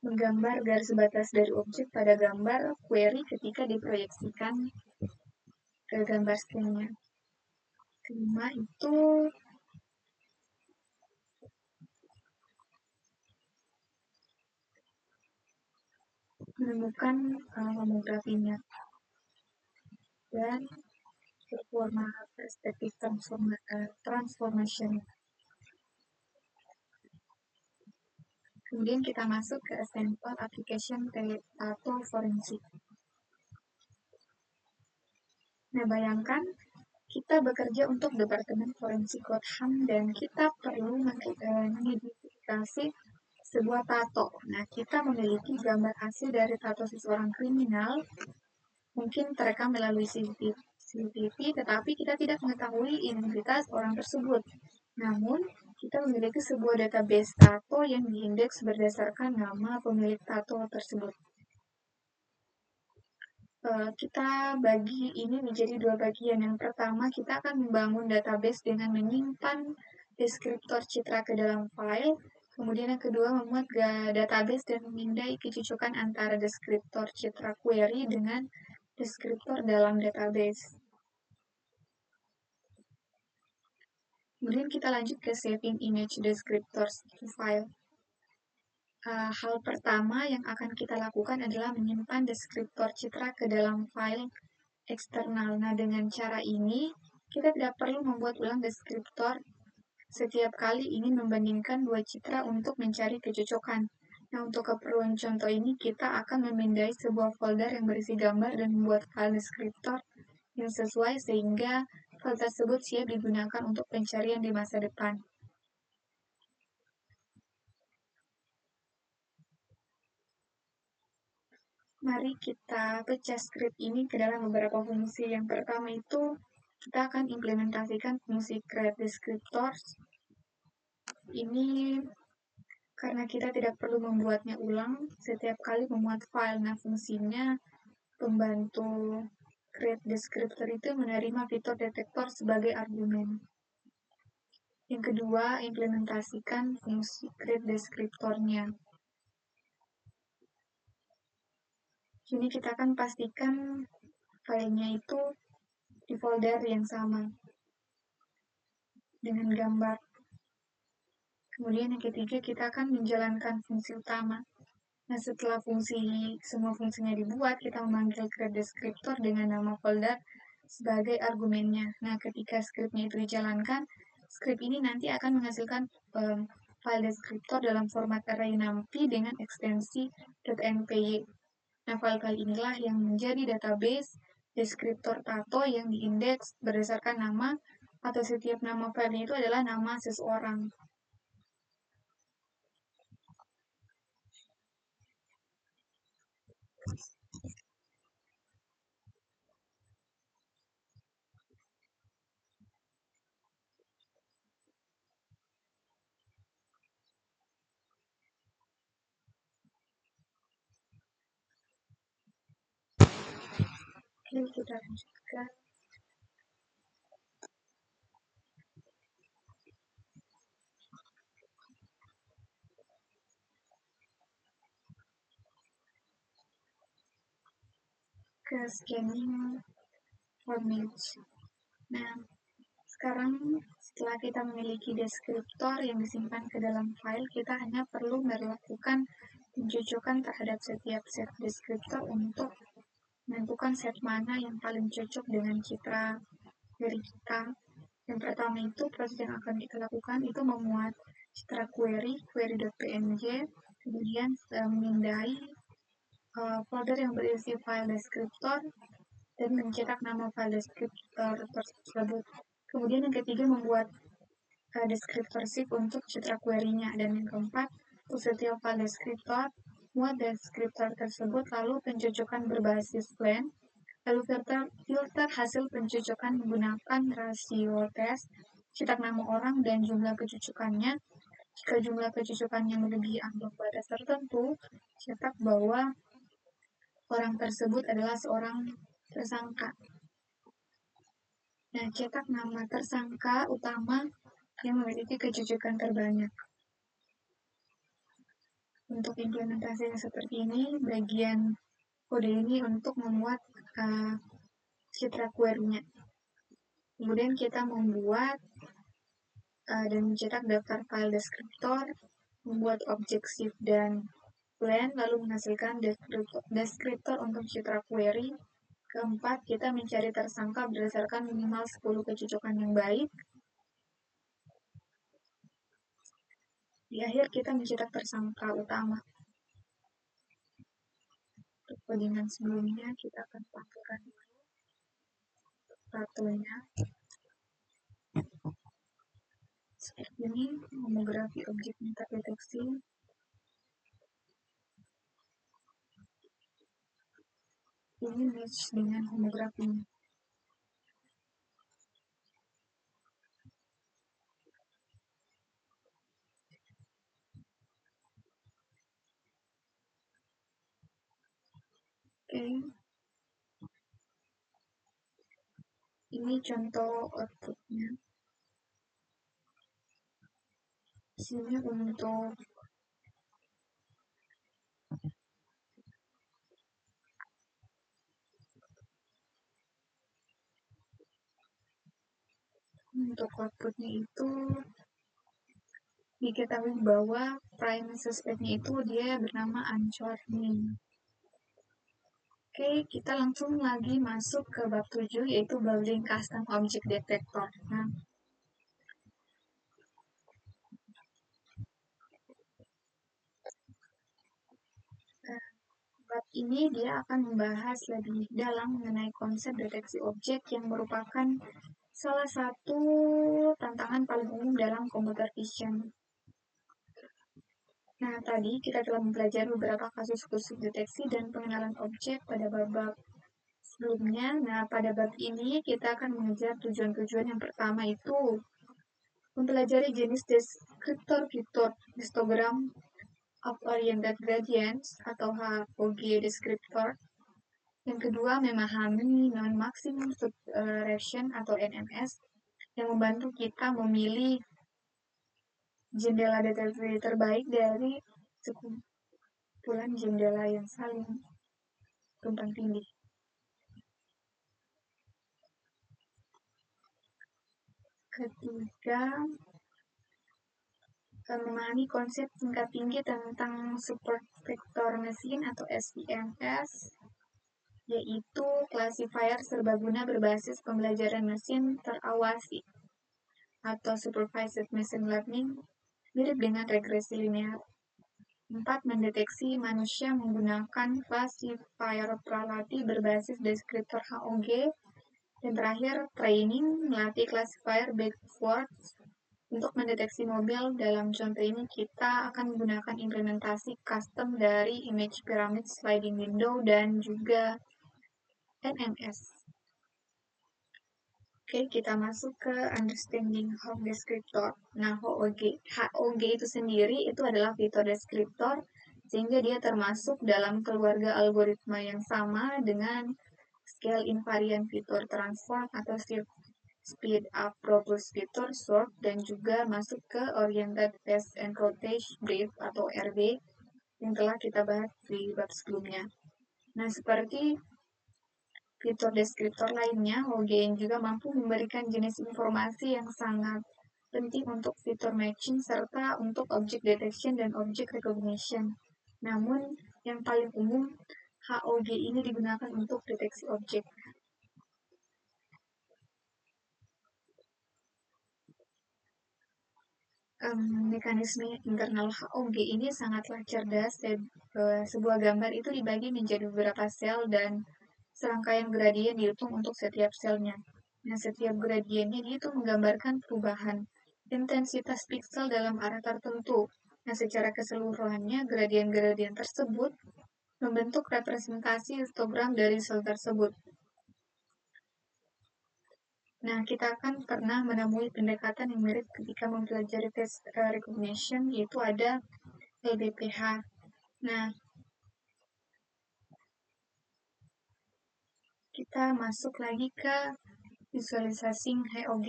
menggambar garis batas dari objek pada gambar query ketika diproyeksikan ke gambar scan-nya. Kelima itu menemukan homografinya dan performa perspektif transformation. Kemudian kita masuk ke sample application tato forensik. Nah, bayangkan Kita bekerja untuk Departemen Forensik Kotham dan kita perlu mengidentifikasi sebuah tato. Nah, kita memiliki gambar asli dari tato seseorang kriminal, mungkin terekam melalui CCTV, tetapi kita tidak mengetahui identitas orang tersebut. Namun, kita memiliki sebuah database tato yang diindeks berdasarkan nama pemilik tato tersebut. Kita bagi ini menjadi dua bagian. Yang pertama, kita akan membangun database dengan menyimpan deskriptor citra ke dalam file. Kemudian yang kedua, membuat database dan memindai kecocokan antara deskriptor citra query dengan deskriptor dalam database. Kemudian kita lanjut ke saving image descriptors to file. Hal pertama yang akan kita lakukan adalah menyimpan deskriptor citra ke dalam file eksternal. Nah, dengan cara ini, kita tidak perlu membuat ulang deskriptor setiap kali ingin membandingkan dua citra untuk mencari kecocokan. Nah, untuk keperluan contoh ini, kita akan memindai sebuah folder yang berisi gambar dan membuat file deskriptor yang sesuai sehingga file tersebut siap digunakan untuk pencarian di masa depan. Mari kita pecah script ini ke dalam beberapa fungsi. Yang pertama itu, kita akan implementasikan fungsi create descriptors. Ini karena kita tidak perlu membuatnya ulang setiap kali memuat file. Nah, fungsinya pembantu create descriptor itu menerima fitur detektor sebagai argumen. Yang kedua, implementasikan fungsi create deskriptornya. Sini kita akan pastikan filenya itu di folder yang sama dengan gambar. Kemudian yang ketiga, kita akan menjalankan fungsi utama. Nah, setelah semua fungsinya dibuat, kita memanggil create descriptor dengan nama folder sebagai argumennya. Nah, ketika scriptnya itu dijalankan, script ini nanti akan menghasilkan file descriptor dalam format array numpy dengan ekstensi .mpy. Nah, file-file inilah yang menjadi database deskriptor tato yang diindeks berdasarkan nama atau setiap nama filenya itu adalah nama seseorang. Oke, kita lanjutkan. Ke scanning image. Nah, sekarang setelah kita memiliki deskriptor yang disimpan ke dalam file, kita hanya perlu melakukan pencocokan terhadap setiap set deskriptor untuk menentukan set mana yang paling cocok dengan citra dari kita. Yang pertama itu, proses yang akan kita lakukan itu memuat citra query.png, kemudian memindai folder yang berisi file deskriptor, dan mencetak nama file deskriptor tersebut. Kemudian yang ketiga, membuat deskriptor zip untuk citra query-nya. Dan yang keempat, untuk setiap file deskriptor, muat deskriptor tersebut, lalu pencocokan berbasis len, lalu filter hasil pencocokan menggunakan rasio tes, cetak nama orang dan jumlah kecocokannya. Jika jumlah kecocokannya melebihi ambang batas tertentu, cetak bahwa orang tersebut adalah seorang tersangka. Nah, cetak nama tersangka utama yang memiliki kecocokan terbanyak. Untuk implementasinya seperti ini, bagian kode ini untuk memuat citra query-nya. Kemudian kita membuat dan mencetak daftar file deskriptor, membuat objek shift dan len, lalu menghasilkan deskriptor untuk citra query. Keempat, kita mencari tersangka berdasarkan minimal 10 kecocokan yang baik. Di akhir kita mencetak tersangka utama. Untuk codingan sebelumnya kita akan tampilkan tatonya. seperti ini, homografi objek terdeteksi. Ini match dengan homografi. Oke. Ini contoh outputnya. Sini untuk outputnya itu diketahui bahwa prime suspectnya itu dia bernama Anchor nih. Oke, kita langsung lagi masuk ke bab 7 yaitu building custom object detector. Nah, bab ini dia akan membahas lebih dalam mengenai konsep deteksi objek yang merupakan salah satu tantangan paling umum dalam computer vision. Nah, tadi kita telah mempelajari beberapa kasus khusus deteksi dan pengenalan objek pada bab sebelumnya. Nah, pada bab ini kita akan mengejar tujuan-tujuan yang pertama itu mempelajari jenis deskriptor fitur histogram of oriented gradients atau HOG deskriptor. Yang kedua, memahami non-maximum subtraction atau NMS yang membantu kita memilih jendela deteksi terbaik dari sekumpulan jendela yang saling tumpang tindih. Ketiga, memahami konsep tingkat tinggi tentang support vector machine atau SVMS, yaitu classifier serbaguna berbasis pembelajaran mesin terawasi atau supervised machine learning, mirip dengan regresi linear. 4. Mendeteksi manusia menggunakan classifier pralatih berbasis deskriptor HOG. Dan terakhir, training melatih classifier backwards untuk mendeteksi mobil. Dalam contoh ini kita akan menggunakan implementasi custom dari image pyramid sliding window dan juga NMS. Oke, kita masuk ke understanding HOG descriptor. Nah, HOG itu sendiri itu adalah fitur deskriptor, sehingga dia termasuk dalam keluarga algoritma yang sama dengan scale invariant fitur transform atau speed up robust fitur sort, dan juga masuk ke oriented phase and rotation brief atau RB yang telah kita bahas di bab sebelumnya. Nah, seperti fitur deskriptor lainnya, Hoggen juga mampu memberikan jenis informasi yang sangat penting untuk fitur matching serta untuk object detection dan object recognition. Namun, yang paling umum, HOG ini digunakan untuk deteksi objek. Mekanisme internal HOG ini sangatlah cerdas dan sebuah gambar itu dibagi menjadi beberapa sel dan serangkaian gradien dihitung untuk setiap selnya. Nah, setiap gradiennya itu menggambarkan perubahan intensitas piksel dalam arah tertentu. Nah, secara keseluruhannya, gradien-gradien tersebut membentuk representasi histogram dari sel tersebut. Nah, kita akan pernah menemui pendekatan yang mirip ketika mempelajari face recognition, yaitu ada LBPH. Nah, kita masuk lagi ke visualisasi HOG.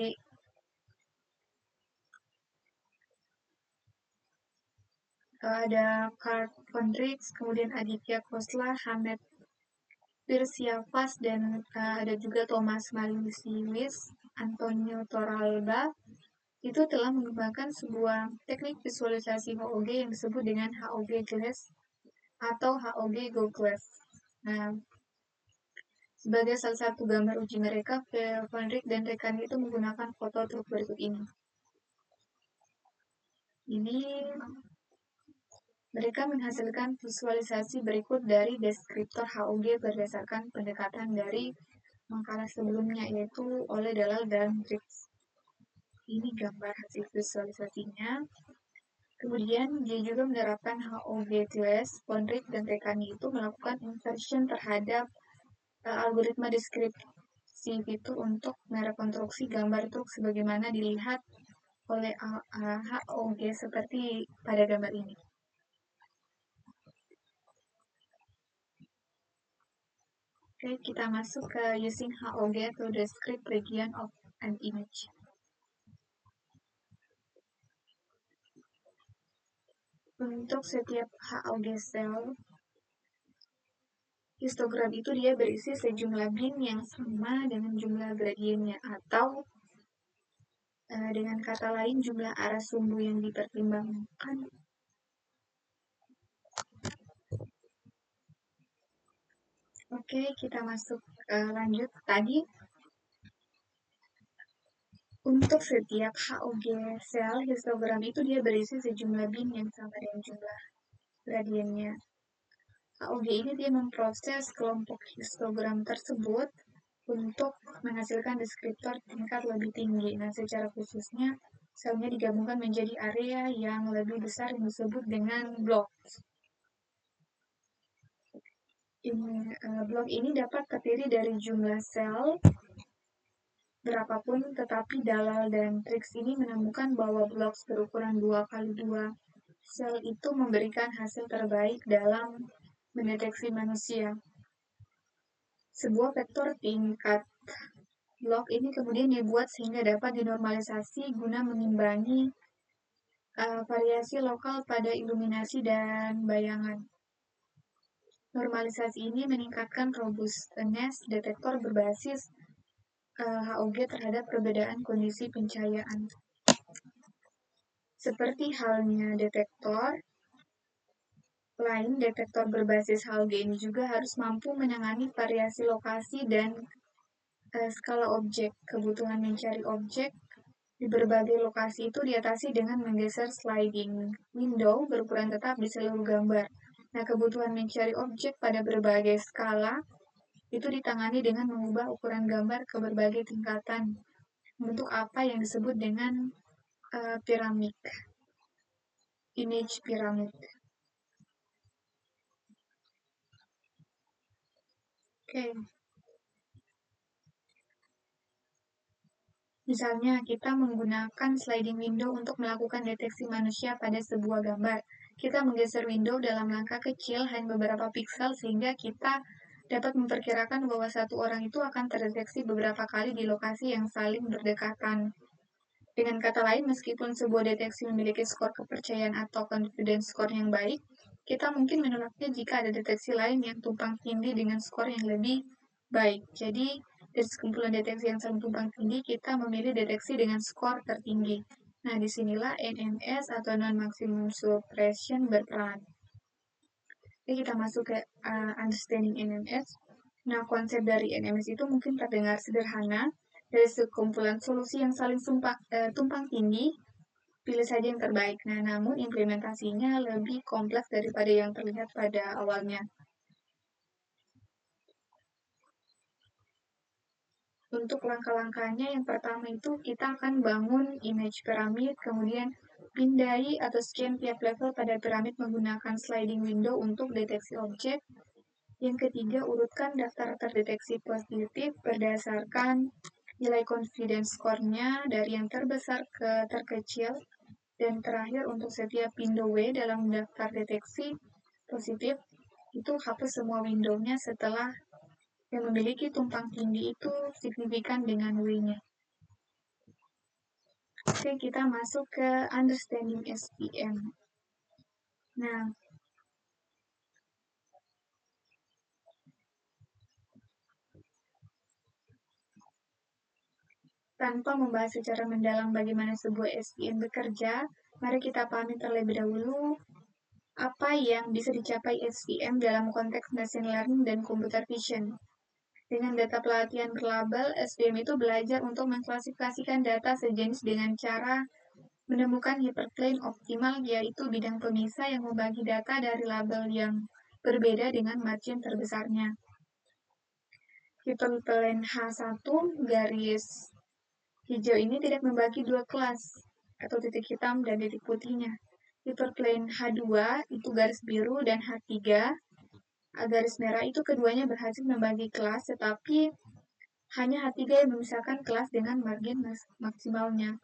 Ada Karl Friedrich, kemudian Aditya Khosla, Hamed Pirsiafas, dan ada juga Thomas Malisiewicz, Antonio Torralba, itu telah mengembangkan sebuah teknik visualisasi HOG yang disebut dengan HOG Glass atau HOG Go Glass. Nah, sebagai salah satu gambar uji mereka, Friedrich dan rekannya itu menggunakan foto truk berikut ini. Ini mereka menghasilkan visualisasi berikut dari deskriptor HOG berdasarkan pendekatan dari makalah sebelumnya, yaitu oleh Dalal dan Trix. ini gambar hasil visualisasinya. Kemudian dia juga menerapkan HOG-TLS, Conrid, dan Rekani itu melakukan inversion terhadap algoritma deskripsi fitur untuk merekonstruksi gambar truk sebagaimana dilihat oleh HOG seperti pada gambar ini. Oke, kita masuk ke using HOG to describe region of an image. Untuk setiap HOG cell, histogram itu dia berisi sejumlah bin yang sama dengan jumlah gradiennya, atau dengan kata lain jumlah arah sumbu yang dipertimbangkan. Oke, kita masuk lanjut tadi. Untuk setiap HOG sel histogram itu dia berisi sejumlah bin yang sama dengan jumlah gradiennya. HOG ini dia memproses kelompok histogram tersebut untuk menghasilkan deskriptor tingkat lebih tinggi. Nah, secara khususnya selnya digabungkan menjadi area yang lebih besar yang disebut dengan blok. Blok ini dapat terdiri dari jumlah sel berapapun, tetapi Dalal dan Trix ini menemukan bahwa blok berukuran 2x2 sel itu memberikan hasil terbaik dalam mendeteksi manusia. Sebuah vektor tingkat blok ini kemudian dibuat sehingga dapat dinormalisasi guna mengimbangi variasi lokal pada iluminasi dan bayangan. Normalisasi ini meningkatkan robustness detektor berbasis HOG terhadap perbedaan kondisi pencahayaan. Seperti halnya detektor lain, detektor berbasis HOG ini juga harus mampu menangani variasi lokasi dan skala objek. Kebutuhan mencari objek di berbagai lokasi itu diatasi dengan menggeser sliding window berukuran tetap di seluruh gambar. Nah, kebutuhan mencari objek pada berbagai skala itu ditangani dengan mengubah ukuran gambar ke berbagai tingkatan, bentuk apa yang disebut dengan piramid, image pyramid. Oke. Misalnya, kita menggunakan sliding window untuk melakukan deteksi manusia pada sebuah gambar. Kita menggeser window dalam langkah kecil hanya beberapa piksel sehingga kita dapat memperkirakan bahwa satu orang itu akan terdeteksi beberapa kali di lokasi yang saling berdekatan. Dengan kata lain, meskipun sebuah deteksi memiliki skor kepercayaan atau confidence score yang baik, kita mungkin menolaknya jika ada deteksi lain yang tumpang tindih dengan skor yang lebih baik. Jadi, dari sekumpulan deteksi yang saling tumpang tindih, kita memilih deteksi dengan skor tertinggi. Nah, disinilah NMS atau non-maximum suppression berperan. Jadi kita masuk ke understanding NMS. Nah, konsep dari NMS itu mungkin terdengar sederhana, dari sekumpulan solusi yang saling tumpang tindih, pilih saja yang terbaik. Nah, namun implementasinya lebih kompleks daripada yang terlihat pada awalnya. Untuk langkah-langkahnya, yang pertama itu kita akan bangun image pyramid, kemudian pindai atau scan tiap level pada piramid menggunakan sliding window untuk deteksi objek. Yang ketiga, urutkan daftar terdeteksi positif berdasarkan nilai confidence score-nya dari yang terbesar ke terkecil. Dan terakhir, untuk setiap window W dalam daftar deteksi positif, itu hapus semua window-nya setelah yang memiliki tumpang tindih itu signifikan dengan W-nya. Oke, kita masuk ke understanding SVM. Nah, tanpa membahas secara mendalam bagaimana sebuah SVM bekerja, mari kita pahami terlebih dahulu apa yang bisa dicapai SVM dalam konteks machine learning dan computer vision. Dengan data pelatihan berlabel, SVM itu belajar untuk mengklasifikasikan data sejenis dengan cara menemukan hyperplane optimal, yaitu bidang pemisah yang membagi data dari label yang berbeda dengan margin terbesarnya. Hyperplane H1 garis Hijau ini tidak membagi dua kelas, atau titik hitam dan titik putihnya. Hyperplane H2 itu garis biru dan H3 garis merah itu keduanya berhasil membagi kelas, tetapi hanya H3 yang memisahkan kelas dengan margin maksimalnya.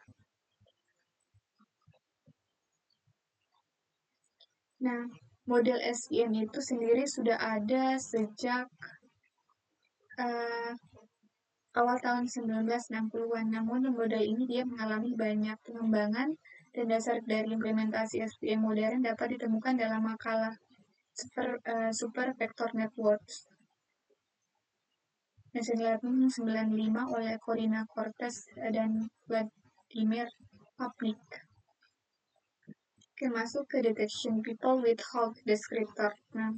Nah, model SVM itu sendiri sudah ada sejak awal tahun 1960-an. Namun model ini dia mengalami banyak pengembangan dan dasar dari implementasi SVM modern dapat ditemukan dalam makalah Super Vector Networks 1995 oleh Corina Cortez dan Vladimir Papnik. Oke, masuk ke detection people with Hawk descriptor. Nah,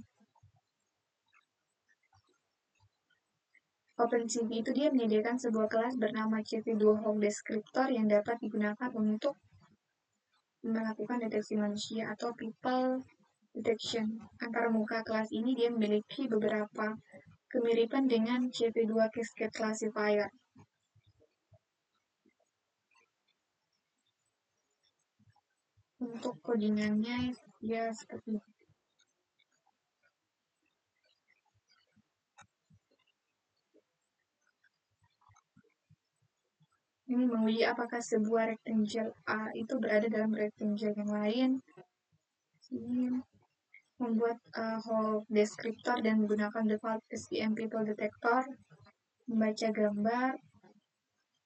OpenCV itu dia menyediakan sebuah kelas bernama CV2 Hawk descriptor yang dapat digunakan untuk melakukan deteksi manusia atau people detection. Antarmuka kelas ini dia memiliki beberapa kemiripan dengan CV2 Cascade Classifier. Untuk codingannya ya seperti ini. Ini menguji apakah sebuah rectangle A itu berada dalam rectangle yang lain. Ini membuat whole descriptor dan menggunakan default SVM people detector, membaca gambar,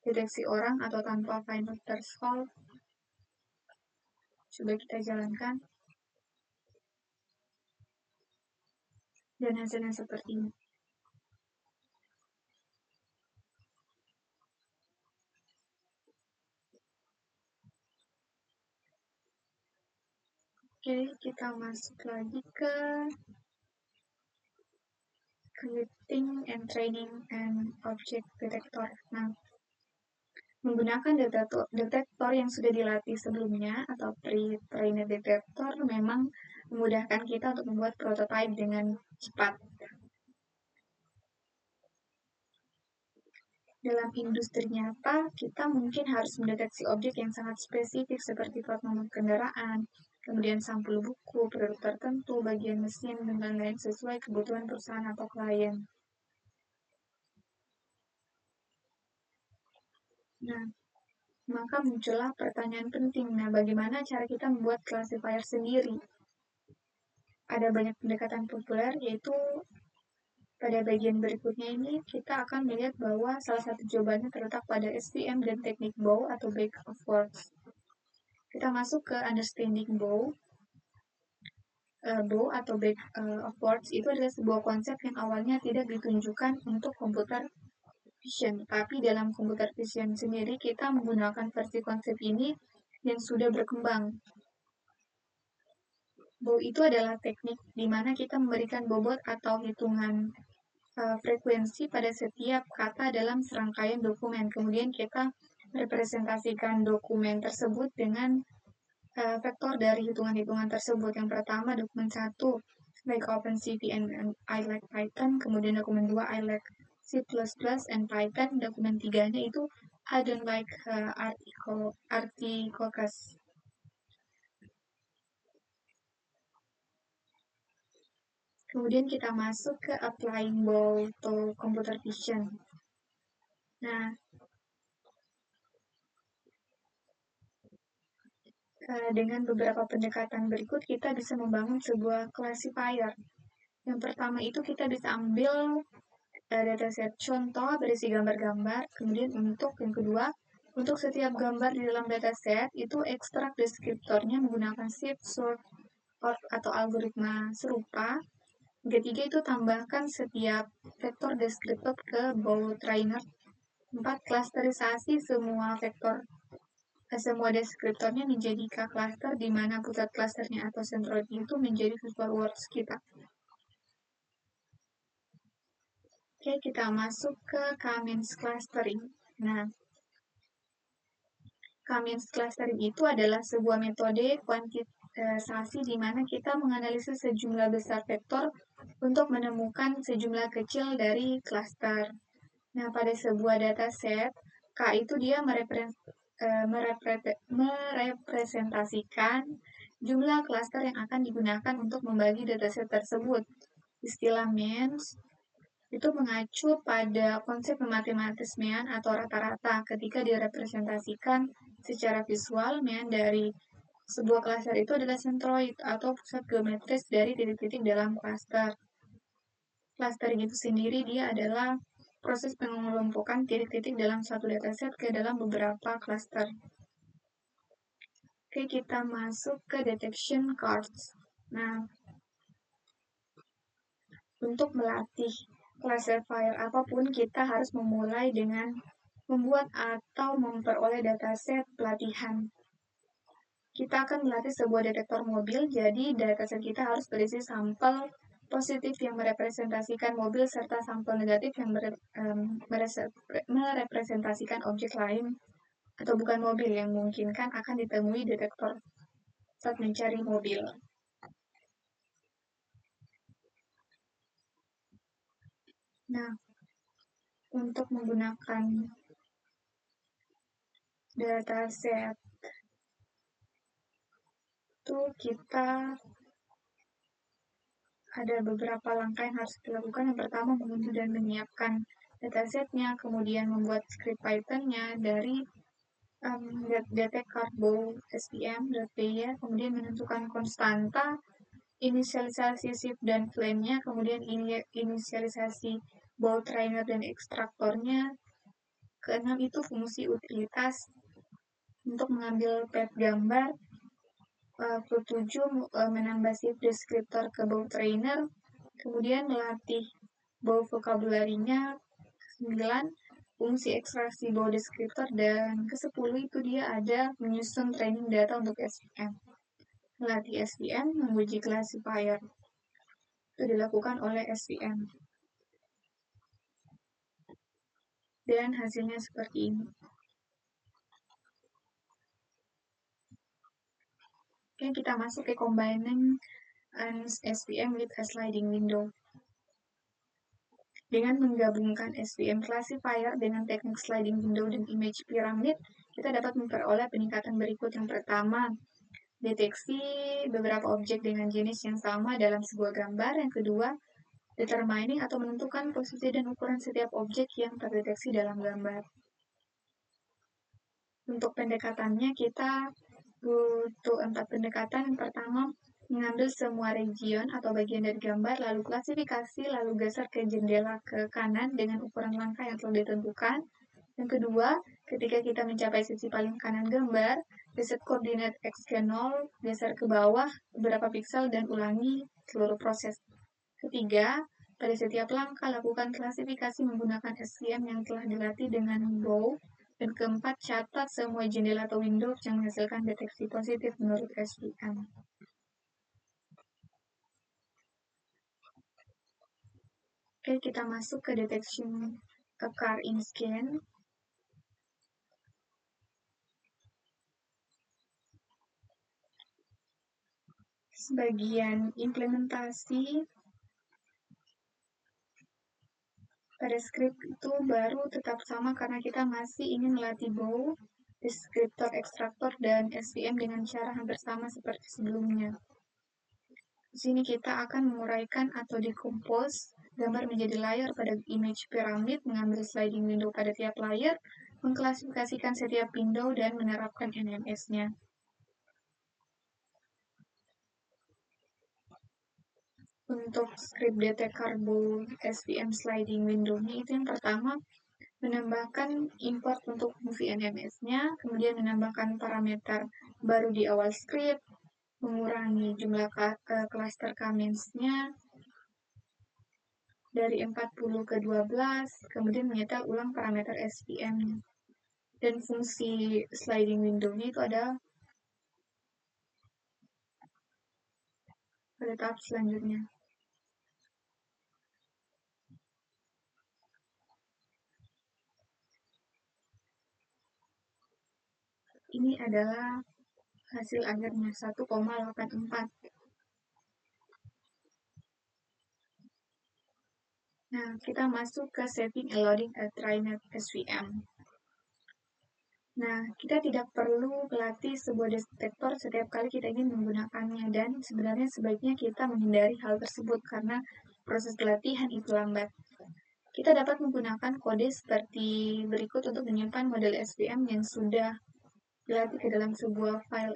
deteksi orang atau tanpa final threshold. Coba kita jalankan. Dan hasilnya seperti ini. Oke, kita masuk lagi ke creating and training and object detector. Nah, menggunakan detektor yang sudah dilatih sebelumnya atau pre-trained detector memang memudahkan kita untuk membuat prototipe dengan cepat. Dalam industri nyata, kita mungkin harus mendeteksi objek yang sangat spesifik seperti plat nomor kendaraan, kemudian sampul buku, produk tertentu, bagian mesin, dan lain-lain sesuai kebutuhan perusahaan atau klien. Nah, maka muncullah pertanyaan penting. Nah, bagaimana cara kita membuat classifier sendiri? Ada banyak pendekatan populer, yaitu pada bagian berikutnya ini kita akan melihat bahwa salah satu jawabannya terletak pada SVM dan teknik BOW atau Bag of Words. Kita masuk ke understanding BOW. BOW atau Bag of Words itu adalah sebuah konsep yang awalnya tidak ditunjukkan untuk komputer vision, tapi dalam komputer vision sendiri kita menggunakan versi konsep ini yang sudah berkembang. BOW itu adalah teknik di mana kita memberikan bobot atau hitungan frekuensi pada setiap kata dalam serangkaian dokumen. Kemudian kita representasikan dokumen tersebut dengan vektor dari hitungan-hitungan tersebut. Yang pertama dokumen 1, like OpenCV and I like Python. Kemudian dokumen 2, I like C++ and Python. Dokumen 3-nya itu I don't like articles. Kemudian kita masuk ke applying BOW to computer vision. Nah, dengan beberapa pendekatan berikut kita bisa membangun sebuah classifier. Yang pertama itu kita bisa ambil dataset contoh berisi gambar-gambar. Kemudian untuk yang kedua, untuk setiap gambar di dalam dataset itu ekstrak deskriptornya menggunakan shift sort atau algoritma serupa. Yang ketiga itu tambahkan setiap vektor deskriptor ke BOW trainer. 4, klasterisasi semua vektor semua deskriptornya menjadi K-cluster di mana pusat klasternya atau centroidnya itu menjadi visual words kita. Oke, kita masuk ke K-means clustering. Nah, K-means clustering itu adalah sebuah metode kuantitasasi di mana kita menganalisis sejumlah besar vektor untuk menemukan sejumlah kecil dari klaster. Nah, pada sebuah dataset, K itu dia merepresentasikan jumlah klaster yang akan digunakan untuk membagi dataset tersebut. Istilah means itu mengacu pada konsep matematis mean atau rata-rata ketika direpresentasikan secara visual. Mean dari sebuah klaster itu adalah sentroid atau pusat geometris dari titik-titik dalam klaster. Clustering itu sendiri dia adalah proses pengelompokan titik-titik dalam satu dataset ke dalam beberapa cluster. Oke, kita masuk ke detection cards. Nah, untuk melatih classifier apapun, kita harus memulai dengan membuat atau memperoleh dataset pelatihan. Kita akan melatih sebuah detektor mobil, jadi dataset kita harus berisi sampel positif yang merepresentasikan mobil serta sampel negatif yang merepresentasikan objek lain atau bukan mobil yang memungkinkan akan ditemui detektor saat mencari mobil. Nah, untuk menggunakan dataset itu kita ada beberapa langkah yang harus dilakukan. Yang pertama, mengunduh dan menyiapkan datasetnya, kemudian membuat script Python-nya dari detect cardbow SVM.py, kemudian menentukan konstanta, inisialisasi shift dan flame-nya, kemudian inisialisasi bow trainer dan ekstraktornya. Keenam itu fungsi utilitas untuk mengambil path gambar. Ke-7 menambah shift descriptor ke bow trainer, kemudian melatih bow vocabulary-nya. Ke-9 fungsi ekstraksi bow descriptor, dan ke-10 itu dia ada menyusun training data untuk SVM. Melatih SVM menguji classifier. Itu dilakukan oleh SVM. Dan hasilnya seperti ini. Oke, kita masuk ke combining SVM with a sliding window. Dengan menggabungkan SVM classifier dengan teknik sliding window dan image pyramid, kita dapat memperoleh peningkatan berikut. Yang pertama, deteksi beberapa objek dengan jenis yang sama dalam sebuah gambar. Yang kedua, determining atau menentukan posisi dan ukuran setiap objek yang terdeteksi dalam gambar. Untuk pendekatannya, kita butuh 4 pendekatan. Yang pertama, mengambil semua region atau bagian dari gambar, lalu klasifikasi, lalu geser ke jendela ke kanan dengan ukuran langkah yang telah ditentukan. Yang kedua, ketika kita mencapai sisi paling kanan gambar, reset koordinat X ke 0, geser ke bawah beberapa piksel dan ulangi seluruh proses. Ketiga, pada setiap langkah lakukan klasifikasi menggunakan SVM yang telah dilatih dengan bow. Dan keempat, catat semua jendela atau window yang menghasilkan deteksi positif menurut SVM. Oke, kita masuk ke detection a car in scan. Sebagian implementasi pada script itu baru tetap sama karena kita masih ingin melatih bow, deskriptor, ekstraktor, dan SVM dengan cara hampir sama seperti sebelumnya. Di sini kita akan menguraikan atau decompose gambar menjadi layer pada image pyramid, mengambil sliding window pada tiap layer, mengklasifikasikan setiap window, dan menerapkan NMS-nya. Untuk script detect carbo SVM sliding window-nya itu yang pertama, menambahkan import untuk fungsi NMS-nya, kemudian menambahkan parameter baru di awal script, mengurangi jumlah cluster comments-nya dari 40 ke 12, kemudian menyetel ulang parameter SVM-nya. Dan fungsi sliding window-nya itu ada pada tahap selanjutnya. Ini adalah hasil akhirnya 1,84. Nah, kita masuk ke setting and loading a TriNet SVM. Nah, kita tidak perlu melatih sebuah detektor setiap kali kita ingin menggunakannya, dan sebenarnya sebaiknya kita menghindari hal tersebut karena proses pelatihan itu lambat. Kita dapat menggunakan kode seperti berikut untuk menyimpan model SVM yang sudah dilatih ke dalam sebuah file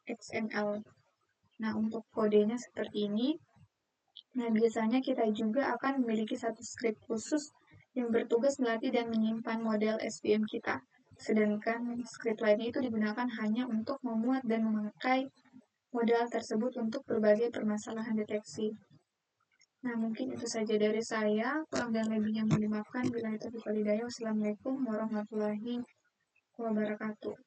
XML. Nah, untuk kodenya seperti ini. Nah, biasanya kita juga akan memiliki satu script khusus yang bertugas melatih dan menyimpan model SVM kita. Sedangkan script lainnya itu digunakan hanya untuk memuat dan memakai model tersebut untuk berbagai permasalahan deteksi. Nah, mungkin itu saja dari saya. Kurang dan lebihnya mohon dimaafkan. Bila itu walhidayah. Wassalamualaikum warahmatullahi wabarakatuh.